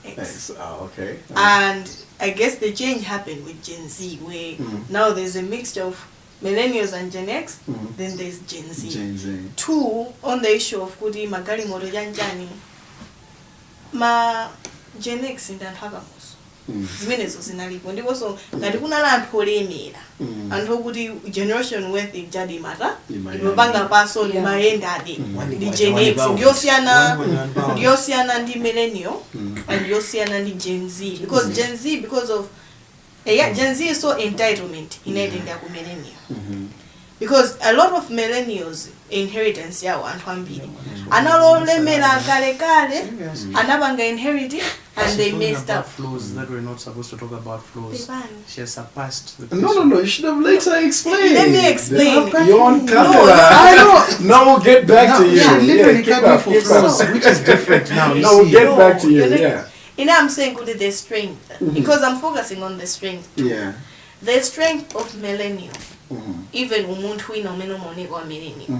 X. Okay. And I guess the change happened with Gen Z, where now there's a mixture of millennials and Gen X, then there's Gen Z. Gen Z. Two, on the issue of Kudi Magari Morojanjani, ma Gen X in that Hagamos. Zimenezo zinalipo ndipo so ngati kuna lanthu olemera anthu okuti generation worth ijadi mata ndipanga paso limayenda adi ndi Gen X ndiyosiyana ndi millennial and ndiyosiyana ndi Gen Z because Gen Z because of Gen Z is so entitlement inaitenda ku millennial because a lot of millennials inheritance yawo anthu ambiri analolemera kale anabanga inherited and they messed up. Flows that we're not supposed to talk about flows. She has surpassed the No, you should have later explained. Let me explain. You're on camera. I know. Now we'll get back to you. Yeah, literally get back for flows, which is different now. No, we'll get back to you. I'm saying good the strength because I'm focusing on the strength. Yeah. The strength of millennial. Even umuntu wina umene umaoneka millennial.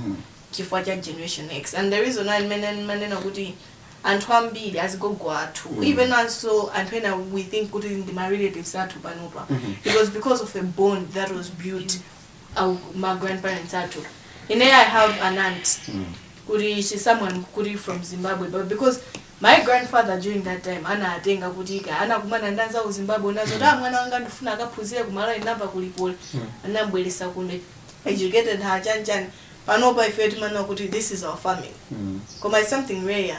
Chifukwa cha Generation X. And the reason why manena kuti anthu ambiri azigogo athu even also and when we think kuti ndi my relatives athu panopa it was because of a bond that was built my grandparents athu. And I have an aunt kuti she's someone kuti from Zimbabwe, but because my grandfather during that time anatenga kutika anakumana ndanza ku Zimbabwe nazo mwana wanga ndifuna akaphunzire kumala inamba kulipole anambwelesa kunde educated her jan panopa ifeti mana kuti this is our family koma it's something rare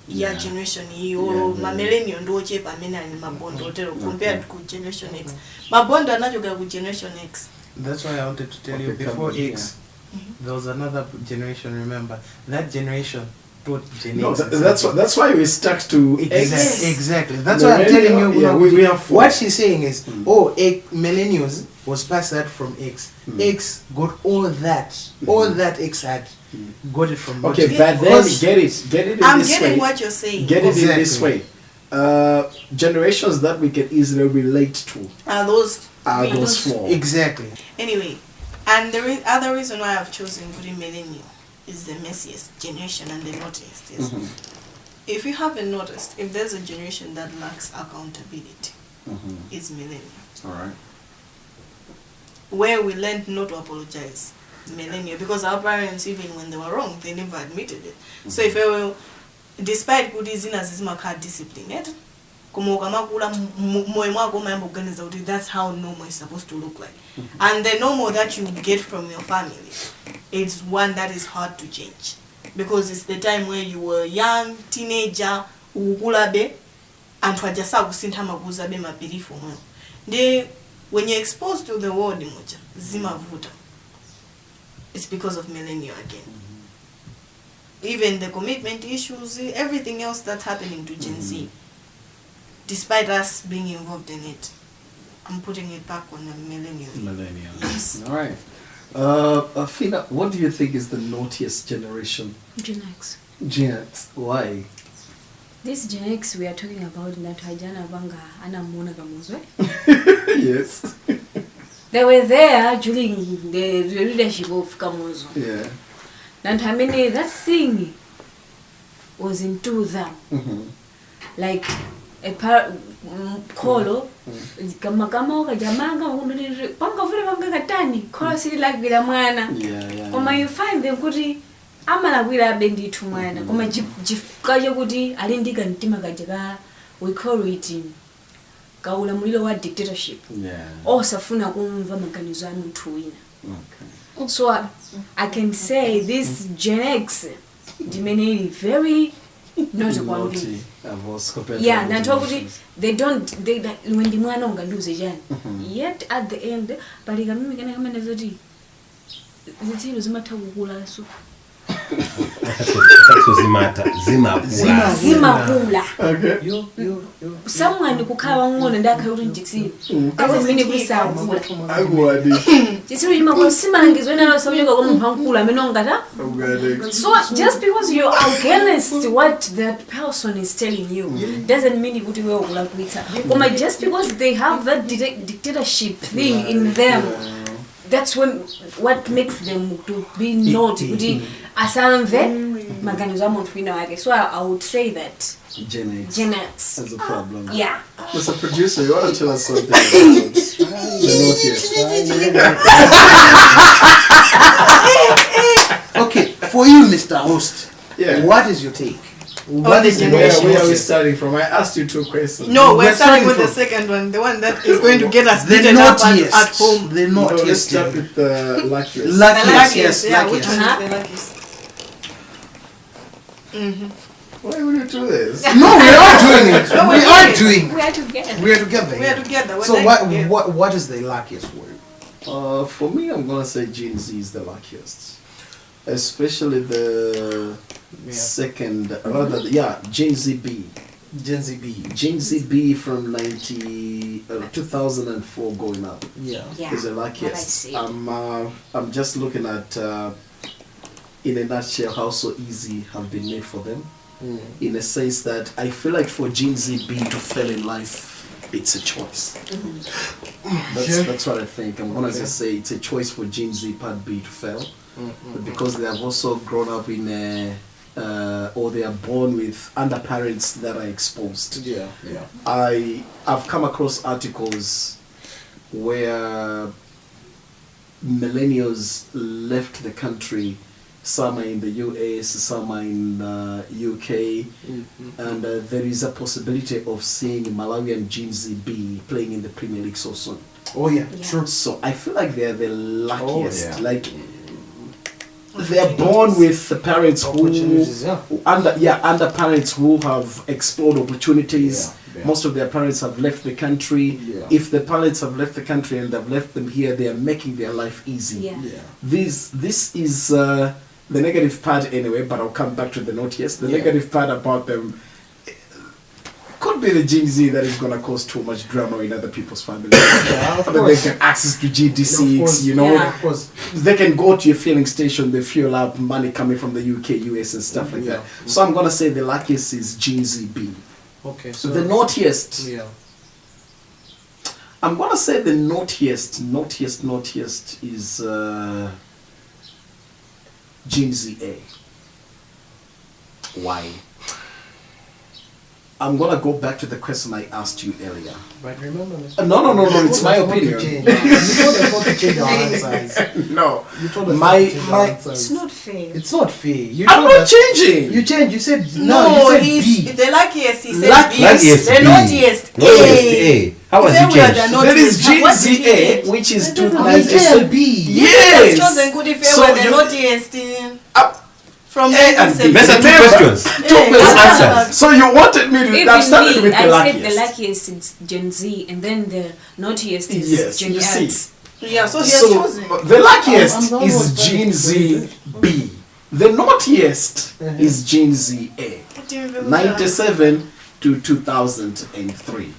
ya generation iyo ma millennial ndo chepa amene ali mabondo otero compared to generation X mabondo anachoka ku generation X. That's why I wanted to tell you before X there was another generation. Remember that generation taught Gen X. That's why we stuck to X. Exactly. That's why I'm telling you. We have what she's saying is, millennials was passed that from X. X got all that X had. Got it from. Okay, but then get it in I'm this way. getting what you're saying. Get it in this way. Generations that we can easily relate to are those four. Exactly. Anyway, and the other reason why I've chosen putting millennial is the messiest generation and the naughtiest. Yes. If you haven't noticed, if there's a generation that lacks accountability, it's millennial. All right. Where we learned not to apologize, millennial, because our parents, even when they were wrong, they never admitted it. So if you will, despite good as disciplined, that's how normal is supposed to look like. And the normal that you get from your family, it's one that is hard to change. Because it's the time where you were young, teenager, and when you're exposed to the world, it's because of millennial again. Even the commitment issues, everything else that's happening to Gen Z, despite us being involved in it, I'm putting it back on the millennial. Yes. All right. Fina, what do you think is the naughtiest generation? Gen X. Gen X. Why? This Gen X we are talking about that Hajana Banga Anamona Gamuzwe. Yes. They were there during the leadership of Kamuzu. Yeah. And I mean that thing was into them. Like a kolo kama jamanga panga vile panga katani kola sili like bila mwana kama you find them kuti amala kwira bendi tu mwana kama jifkaje kuti alindika ntima kajaka we call it kaula mulilo wa dictatorship osafuna kumva maganizo anu mtu wina. So I can say this Gen X dimeni very naughty. Yeah, they don't when the mwana unga lose jani. Yet at the end baliga mimi kana kama nazoti zitilo zimata kukula so zima kula. Okay. Someone kukhala ngono ndakha uri njixini. Doesn't mean kusa kula. Agwadi. Jisiro yima ko simangizwe nalo sobuka ko mphankula menongata. So just because you are against what that person is telling you doesn't mean kuti wewe ukula kuita. Koma just because they have that dictatorship thing in them, that's what makes them to be naughty. Kuti asamve maganizo amontwina wake. So I would say that Gen X. That's a problem. Yeah. Mr. Producer, you want to tell us something about the naughtiest? Okay, for you, Mr. Host, what is your take? What is the where are we starting from? I asked you two questions. No, we're starting with the second one, the one that is going to get us beaten up at home. The naughtiest. No, let's start with the luckiest. Luckiest, yes, which luckiest. one is the luckiest? Why would you do this? No, we are doing it. No, we are doing. We are together. We are together. We are together. So what is the luckiest word? For me, I'm gonna say Gen Z is the luckiest, especially the second, rather, Gen Z B. Gen Z B. Gen Z B from 2004 going up. Yeah. Is the luckiest. I'm just looking at, in a nutshell, how so easy have been made for them. In a sense that I feel like for Gen Z B to fail in life, it's a choice. That's what I think. I'm gonna just say it's a choice for Gen Z Part B to fail, because they have also grown up in or they are born with underparents that are exposed. I've come across articles where millennials left the country some are in the US, some are in UK, and there is a possibility of seeing Malawian Gen Z B playing in the Premier League so soon. Oh yeah, Yeah. true. So I feel like they're the luckiest. yeah. Like they're born with the parents who Opportunities, yeah. under parents who have explored opportunities. Yeah, yeah. Most of their parents have left the country. Yeah. If the parents have left the country and they've left them here, they are making their life easy. Yeah. Yeah. This is the negative part anyway, but I'll come back to the note. Yes, the Yeah. negative part about them could be the Gen Z that is going to cause too much drama in other people's families. Yeah, of But they course. get access to GD6, Of course, you know. Yeah. Of course. They can go to your filling station, they fuel up, money coming from the UK, US and stuff like Yeah. that. So I'm going to say the luckiest is Gen Z B. Okay, So so the naughtiest, yeah. I'm going to say the naughtiest is Gen Z A. Why? I'm going to go back to the question I asked you earlier. But remember, Mr. No, it's my You told us not to opinion. change. You told us not to change our answers. No, You told us My- not to change our my- answers. It's not fair. It's not fair. You I'm told not us- changing. You changed. You said No, you said he's B. the luckiest. He said Luckiest. B. Luckiest The B. naughtiest Naughtiest A. A. How was He said it we are changed? the There is naughtiest. What did he Gen Z A, do? which is He's 297. A, B. Yes. Chosen good if So we were the you- naughtiest from A and B. 1970. Let's have two Remember- questions. Two answers. answers. So you wanted me to Even that started me, with the I said luckiest. the luckiest is Gen Z, and then the naughtiest is Yes, Gen you see. X. Yeah, so he has So chosen. the luckiest I'm is almost Gen ready Z B. The naughtiest is Gen Z A. What do you remember? 97 to 2003.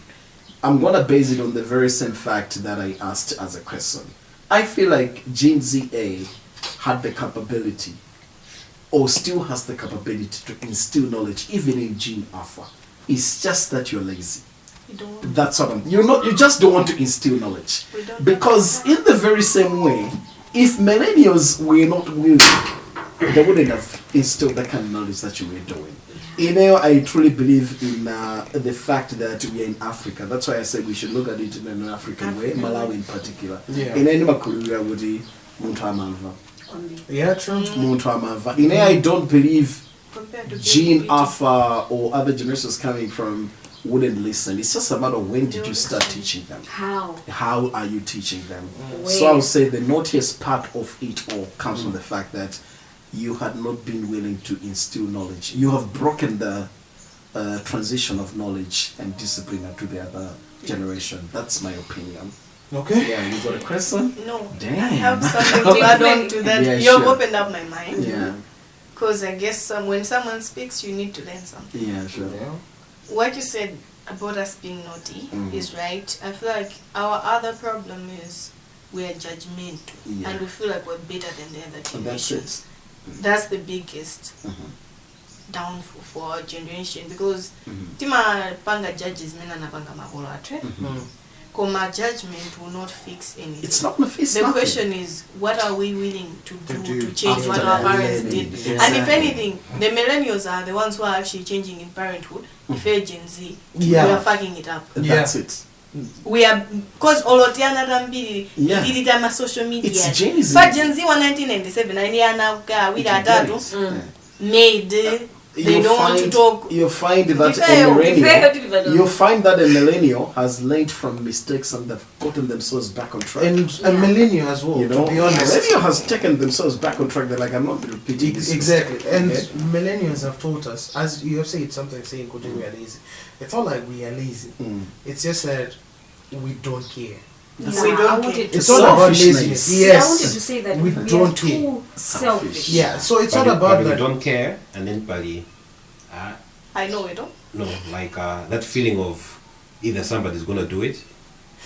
I'm gonna base it on the very same fact that I asked as a question. I feel like Gen Z A had the capability, or still has the capability to instill knowledge, even in Gen Alpha. It's just that you're lazy. We don't. That's what I'm. You just don't want to instill knowledge, We don't because in the very same way, if millennials were not willing, they wouldn't have instilled that kind of knowledge that you were doing. You know, I truly believe in the fact that we are in Africa. That's why I said we should look at it in an African way, Malawi in particular. Yeah. In any makulira wudi muntu amava. Yeah, true. Muntu amava. In I don't believe Compared to Gene being Alpha or other generations coming from wouldn't listen. It's just a matter of when did you start teaching them? How? How are you teaching them? Where? So I would say the naughtiest part of it all comes from the fact that you had not been willing to instill knowledge. You have broken the transition of knowledge and discipline to the other generation. That's my opinion. Okay. Yeah, you got a question? No. Damn. I have something to add on to that. Yeah, You've sure. opened up my mind. Yeah, Because I guess when someone speaks, you need to learn something. yeah, sure. Yeah. What you said about us being naughty is right. I feel like our other problem is we are judgmental. Yeah. And we feel like we're better than the other And that's generations. it. That's the biggest Mhm. downfall for our generation. Because Mhm. tima panga judges mena na panga makolo atwe. Mm. Koma judgment will not fix anything. It's not my face. The question is, what are we willing to do to change after what our that parents learning. did? And if Exactly. anything, the millennials are the ones who are actually changing in parenthood. If you're Gen Z, Yeah. we are fucking it up. That's it. We are, because olotiana tambiri, Yeah. idita ma social media. It's Gen Z. But Gen Z wa 1997, and yana ka with atatu made. They don't want to talk. You find that Fair, a millennial, fair. you find that a millennial has learned from mistakes and they've gotten themselves back on track. And a millennial as well, you know, to be honest. millennial has taken themselves back on track. They're like, I'm not repeating this. Exactly. And Okay? millennials have taught us, as you have said, sometimes saying we are lazy. It's not like we are lazy. Mm. It's just that we don't care. Yeah, We don't I care. wanted to It's not about Selfishness. laziness. Yeah, I Yes. wanted to say that we we are don't too care. selfish. Yeah, so it's But not about we that. don't care, and then Bali, I know it. no, like that feeling of either somebody's gonna do it,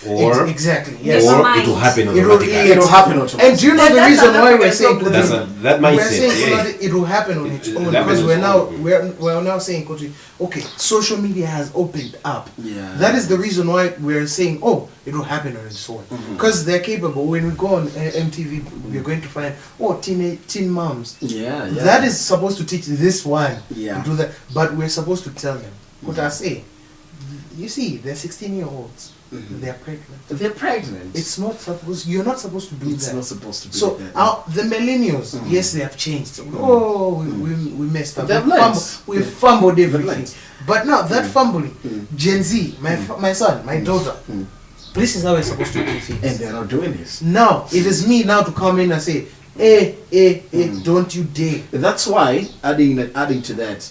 or Exactly. Never Yes. or mind. it will happen It will- automatically. It'll happen automatically. And do you know Then the that's reason an why we're African saying problem. That's that we're mindset. saying Yeah. that it will happen on its own That because is we're now own. we're now saying okay, social media has opened up. Yeah. That is the reason why we're saying it will happen on its own because they're capable. When we go on MTV, we're going to find teen moms. Yeah, yeah. That is supposed to teach this one Yeah. to do that, but we're supposed to tell them what I say. you see, they're 16-year-olds. They're pregnant. They're pregnant. It's not supposed. You're not supposed to do that. It's not supposed to be So that. the millennials, yes, they have changed. Oh, we messed up. We fumbled everything. But now that fumbling, Gen Z, my son, my daughter, this is how we're supposed to do things. And they're not doing this. Now it is me now to come in and say, don't you dare. That's why adding to that,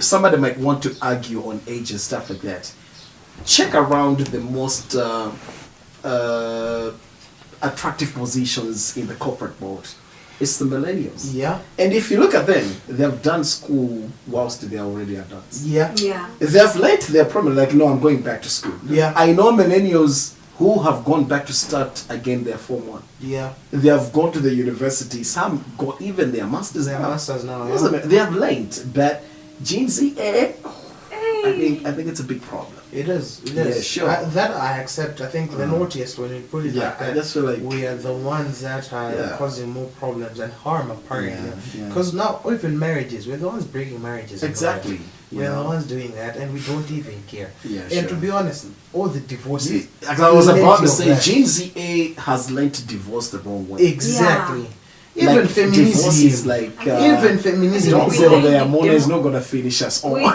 somebody might want to argue on age and stuff like that. Check around the most attractive positions in the corporate world. It's the millennials. Yeah. And if you look at them, they've done school whilst they're already adults. Yeah. Yeah. They've late their problem, like, no, I'm going back to school. Yeah. I know millennials who have gone back to start again their Form 1. Yeah. They have gone to the university. Some got even their masters. Their masters now. Yeah. They have late, but Gen Z, I think it's a big problem. It is. Yeah, sure. That I accept. I think the naughtiest when you put it like I that. just feel like We are the ones that are causing more problems and harm apparently. Yeah. Because now even marriages, we're the ones breaking marriages. Exactly. We're the ones doing that, and we don't even care. Yeah, and to be honest, all the divorces. As I was about to say, that. Gen Z has learned to divorce the wrong way. Exactly. Yeah. Even Like, divorce is feminism. like Even feminism. don't We say like their the money is demo- not gonna finish us all. Even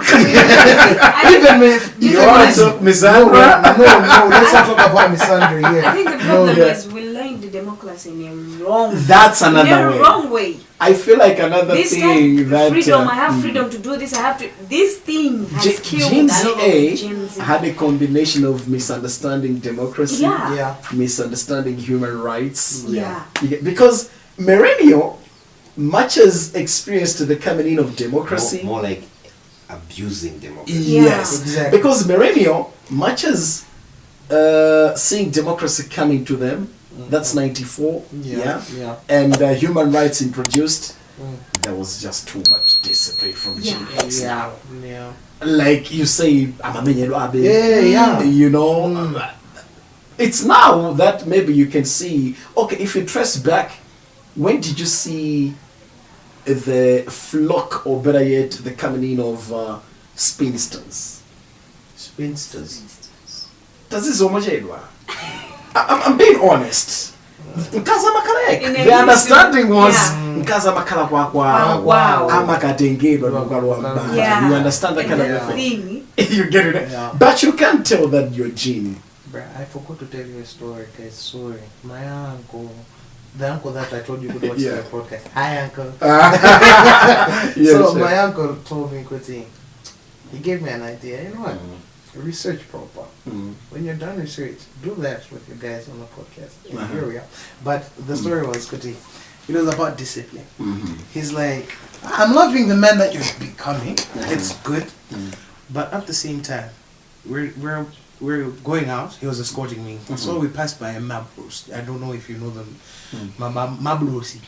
You want to talk misandry? No, let's not talk about misandry here. I think the problem is we learned the democracy in a wrong That's another in a way. wrong way. I feel like another This thing time, that freedom, I have freedom to do this, I have to. This thing has killed Gen a lot of Gen Z. Z had a combination of misunderstanding democracy, Yeah. misunderstanding human rights. Yeah. Because millennial, much as experienced the coming in of democracy. More like abusing democracy. Yeah. Yes, Exactly. because millennial, much as seeing democracy coming to them, that's 94, Yeah. and human rights introduced, there was just too much discipline from Gen X. Yeah. Like you say, I'm a Yeah. you know, it's now that maybe you can see, okay, if you trace back, when did you see the flock, or better yet, the coming in of spinsters? Spinsters. Does this so much I'm being honest. Nkaza makalek. In a The understanding was yeah. nkaza makala kwa Wow. amakatengedwa nokalwa. Yeah. You understand that kind And of the thing? thing. You get it? Yeah. But you can't tell that you're Gene. Bruh, I forgot to tell you a story, guys. Sorry. My uncle, the uncle that I told you could watch Yeah. the podcast. Hi, uncle. Yeah, So sure. my uncle told me, Kuti, he gave me an idea. You know what? Research proper. When you're done research, do that with you guys on the podcast. And here we are. But the story was, Kuti, it was about discipline. He's like, I'm loving the man that you're becoming. It's good. But at the same time, we're going out. He was escorting me. So we passed by a mabros. I don't know if you know them. Mabrosi.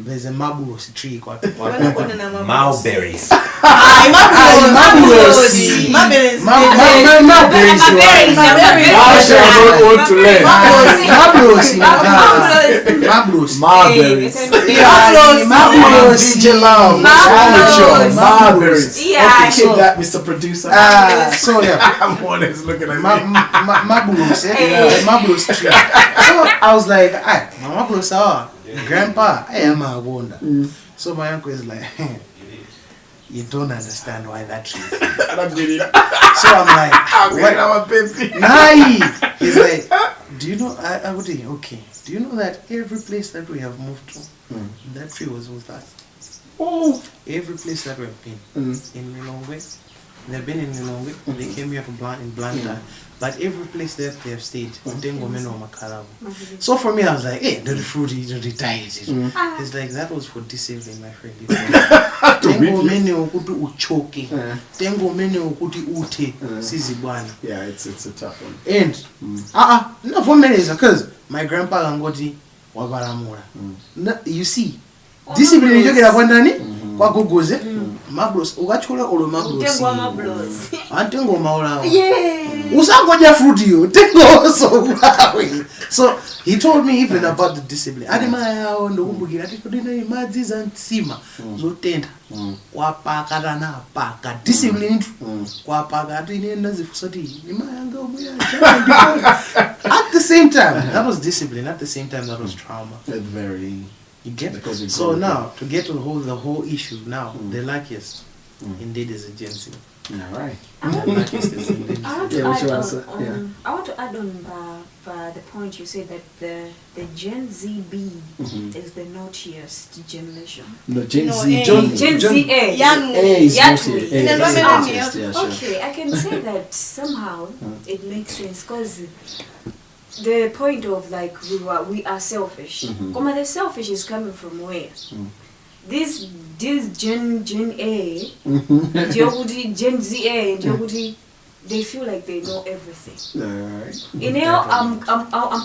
There's a mabrosi tree. Mulberries. Mabrosi. Marvelous. Mabrosi. Marvelous. DJ Love. Marvelous. Yeah. Okay, keep that, Mr. Producer. So yeah. I'm always looking at me. Mabrosi. Mabrosi tree. So I was like, "Ah, Mabrosi, Grandpa, I am a wonder." So my uncle is like, you don't understand why that tree is there. So I'm like, what? Nah. He's like, do you know, I would say, okay, do you know that every place that we have moved to, that tree was with us? Oh. Every place that we've been, in Lilongwe, they've been in Lilongwe, they came here from in Blanta, but every place that they have stayed, so for me, I was like, hey, the fruity, the diet. It's like, that was for discipline, my friend. Tengo mene ukuti uchoke. Tengo mene ukuti ute. Sizibwana. Yeah, it's a tough one. And no for many reasons, because my grandpa angoti wabaramura. You see, discipline yogera kwa ndani kwa gogoze. Mabros ukachola olo mabros. Utengo mablos. Antengo maula. Yeah. Usangoja fruit you. So he told me even about the discipline. Adimaya ndo kumbukira ati kudina imadzi za ntsima zotenda. Kwapaka rana paka discipline kwapaka ati nenda zifusati nimayanga omuya. At the same time, that was discipline. At the same time, that was trauma. Very. You get it? So now, to get to the whole issue now, the luckiest indeed is a Gen Z. Yeah, right. I want to add on the point you said that the Gen Z B is the naughtiest generation. No, Gen No, Z. A. Gen Young. A is Young. naughty. In A a is woman, naughtiest, yeah, sure. Okay, I can say that somehow it makes sense because the point of like we are selfish. The selfish is coming from where? This Gen A, Gen Z A, they feel like they know everything. Alright. You know, I'm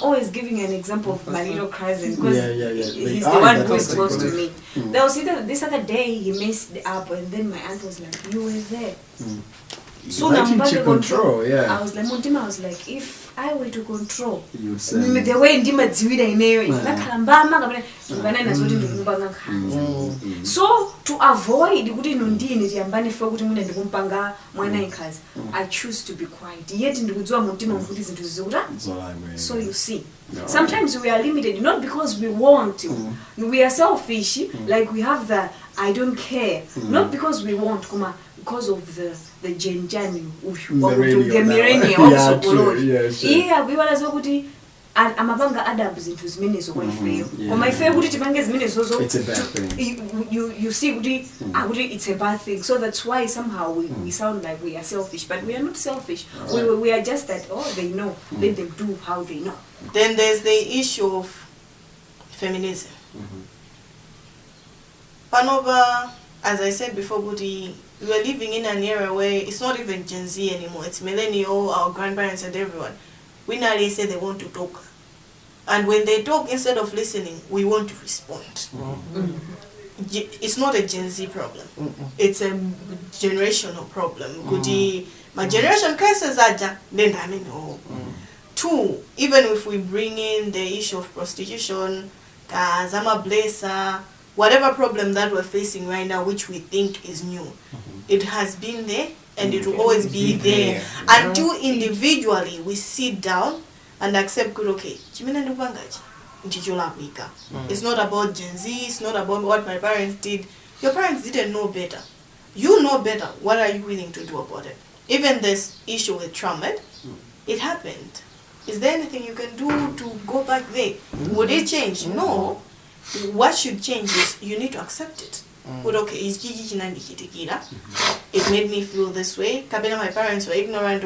always giving an example of my little cousin because he's the Ah, one that's who is okay, close to correct. me. There was this other day he messed up, and then my aunt was like, "You were there." So Like now to control, yeah. I was like, Montima, I was like, if I were to control, You would say. the way ndima dziwida ineyo nakalambama kabana ngana zoti ndikumpanga nkhanza. So to avoid kuti nondini tiyambane fe kuti muna ndikumpanga mwana ikhazi, I choose to be quiet. Yet ndikudziwa muntima kuti zinthu zikuta. So you see, sometimes we are limited not because we want to. We are selfish, like we have the I don't care, not because we want, because of the genjani Yeah, true. Yeah, sure. Yeah, we were so good. And amabanga adabs into zimene zo kwaifeyo. Koma ifeyo kuti tipange zimene zozo. It's a bad thing. You see kuti it's a bad thing. So that's why somehow we sound like we are selfish, but we are not selfish. We are just that they know. Let them do how they know. Then there's the issue of feminism. Panova, as I said before, Budi, we are living in an era where it's not even Gen Z anymore. It's millennial, our grandparents and everyone. We now say they want to talk. And when they talk, instead of listening, we want to respond. It's not a Gen Z problem. It's a generational problem. My generation cases are then I mean, two, even if we bring in the issue of prostitution, Zama Blesa, whatever problem that we're facing right now, which we think is new, it has been there and it will always be there until individually we sit down and accept good, okay, it's not about Gen Z, it's not about what my parents did. Your parents didn't know better. You know better. What are you willing to do about it? Even this issue with trauma, it happened. Is there anything you can do to go back there? Would it change? No. What should change is you need to accept it. But okay, it made me feel this way. Kabena, my parents were ignorant.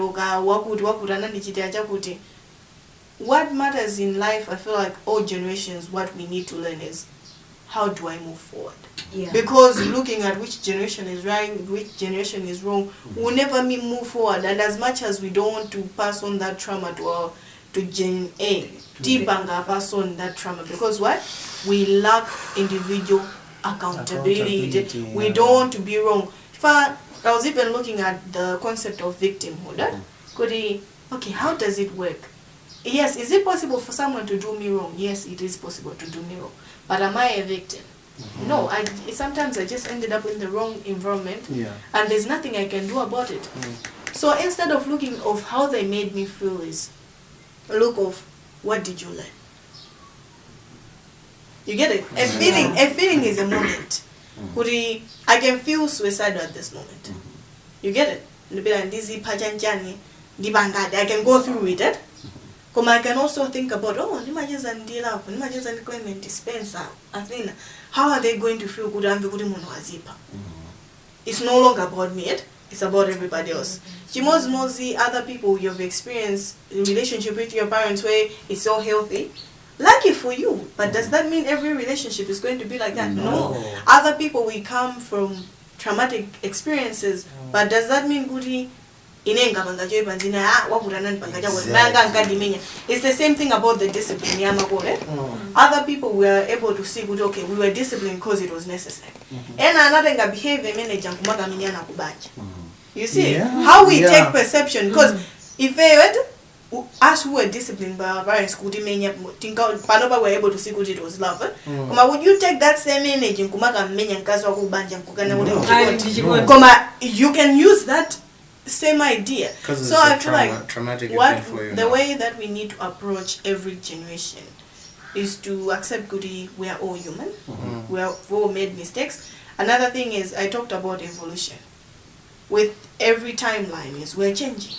What matters in life, I feel like all generations, what we need to learn is how do I move forward? Yeah. Because looking at which generation is right, which generation is wrong, will never move forward. And as much as we don't want to pass on that trauma to Gen A, Tibanga pass on that trauma. Because what? We lack individual accountability. We don't want to be wrong. I was even looking at the concept of victimhood. Okay, how does it work? Yes, is it possible for someone to do me wrong? Yes, it is possible to do me wrong. But am I a victim? No, sometimes I just ended up in the wrong environment and there's nothing I can do about it. So instead of looking of how they made me feel is look of what did you learn? You get it? A feeling is a moment. I can feel suicidal at this moment. You get it? I can go through with it. I can also think about, how are they going to feel good? It's no longer about me, it's about everybody else. Mozi, other people you've experienced a relationship with your parents where it's so healthy. Lucky for you, but does that mean every relationship is going to be like that? No. Other people we come from traumatic experiences, but does that mean goody? It's the same thing about the discipline. Other people were able to see, okay, we were disciplined because it was necessary. And another behavior manager. You see how we take perception, because if they us who were disciplined by our parents could think Panoba were able to see what it was love. Would you take that same energy you can use that same idea. So I feel like the way that we need to approach every generation is to accept goodie, we are all human. We have all made mistakes. Another thing is I talked about evolution. With every timeline is we're changing.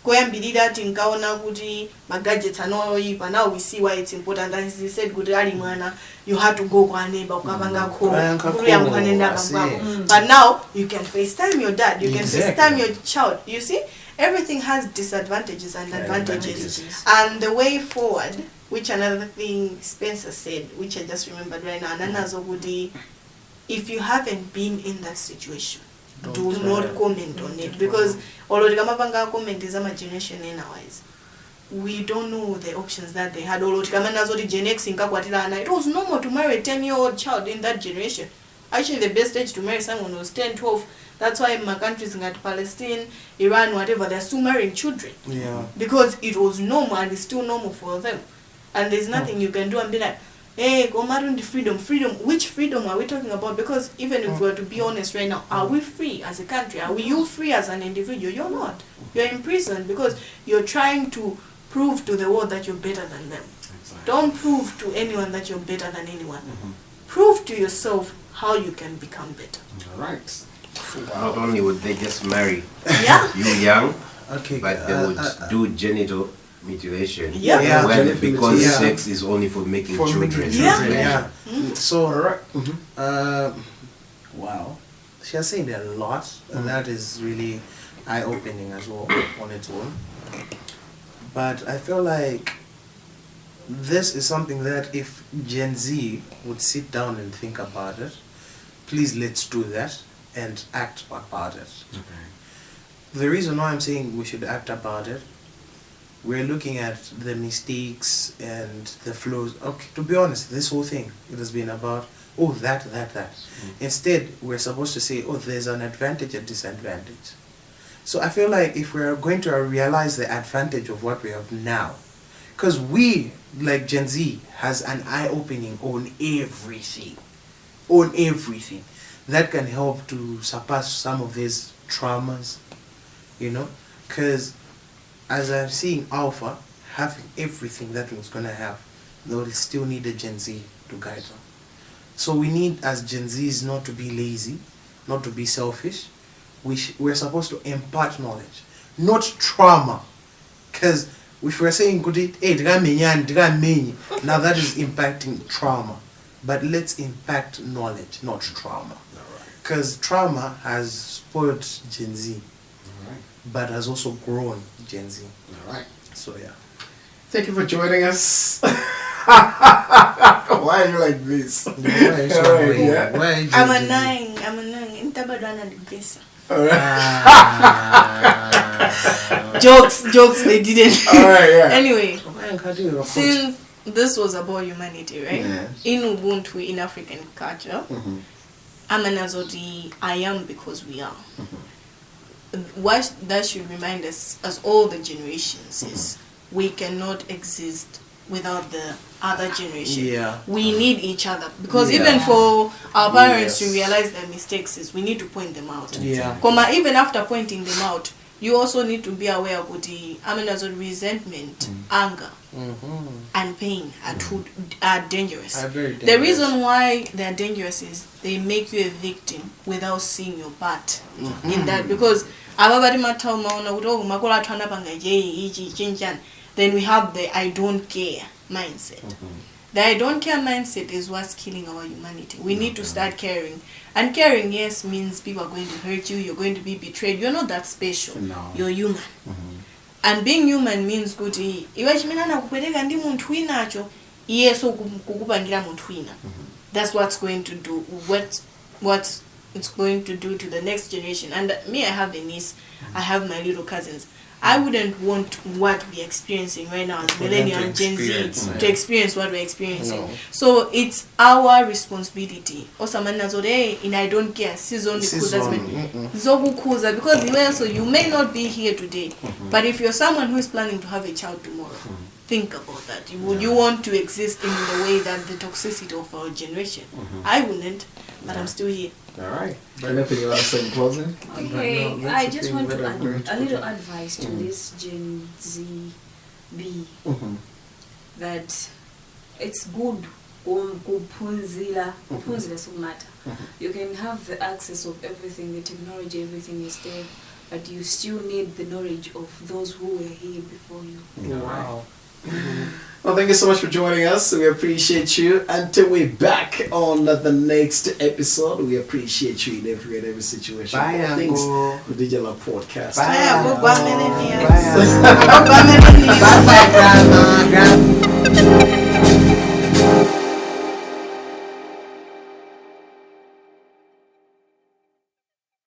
Koyambirira tinkaona kuti magadgets anoyipa, now we see why it's important. And he said kuti ali mwana you had to go kwa neighbor ukapanga call. But now you can FaceTime your dad, you can FaceTime your child. You see, everything has disadvantages and advantages. And the way forward, which another thing Spencer said, which I just remembered right now, if you haven't been in that situation, do not comment on it, because although comment is a generation in our eyes, we don't know the options that they had. It was normal to marry a 10-year-old child in that generation. Actually, the best age to marry someone was 10, 12. That's why in my countries like Palestine, Iran, whatever, they're still marrying children. Yeah. Because it was normal and it's still normal for them. And there's nothing you can do and be like, hey, go marry the freedom. Freedom. Which freedom are we talking about? Because even if we were to be honest right now, are we free as a country? Are you free as an individual? You're not. You're in prison because you're trying to prove to the world that you're better than them. Exactly. Don't prove to anyone that you're better than anyone. Prove to yourself how you can become better. All right. Wow. Not only would they just marry you young, but they would do genital mutilation. Because sex is only for making children. So, wow. She has said a lot, and that is really eye-opening as well on its own. But I feel like this is something that if Gen Z would sit down and think about it, please let's do that and act about it. Okay. The reason why I'm saying we should act about it, we're looking at the mistakes and the flaws. Okay, to be honest, this whole thing, it has been about, that. Instead, we're supposed to say, there's an advantage and disadvantage. So I feel like if we're going to realize the advantage of what we have now, because we, like Gen Z, has an eye-opening on everything, that can help to surpass some of these traumas, because as I'm seeing Alpha having everything that was going to have, they will still need a Gen Z to guide them. So we need, as Gen Zs, not to be lazy, not to be selfish. We're supposed to impart knowledge, not trauma. Because if we're saying, now that is impacting trauma. But let's impact knowledge, not trauma. Because trauma has spoiled Gen Z, but has also grown Gen Z. All right. So, yeah. Thank you for joining us. Why are you like this? Why are you so I'm a 9. All right. Jokes, they didn't. All right, yeah. Anyway, since this was about humanity, right? Yeah. In Ubuntu, in African culture, I am because we are. What that should remind us, as all the generations, is we cannot exist without the other generation. Yeah. We need each other. Because even for our parents to realize their mistakes, we need to point them out. Yeah. Even after pointing them out, you also need to be aware of the resentment, anger, and pain are dangerous. The reason why they are dangerous is they make you a victim without seeing your part in that. Because then we have the I don't care mindset. The I don't care mindset is what's killing our humanity. We need to start caring. And caring, yes, means people are going to hurt you, you're going to be betrayed. You're not that special. No. You're human. And being human means good. That's what's going to do what it's going to do to the next generation. And me, I have a niece, I have my little cousins. I wouldn't want what we're experiencing right now as millennial and Gen Z to experience what we're experiencing. No. So it's our responsibility. Also, and I don't care. Because you may not be here today, but if you're someone who is planning to have a child tomorrow, think about that. Would you want to exist in the way that the toxicity of our generation? I wouldn't, but I'm still here. All right. Anything you want to say in closing? Okay, I just want to add a little advice to this Gen Z B that it's good. You can have the access of everything, the technology, everything is there, but you still need the knowledge of those who were here before you. Wow. Well, thank you so much for joining us. We appreciate you. Until we're back on the next episode, we appreciate you in every situation. Bye, all things with Digital Podcast. Bye, Bye, Grandma.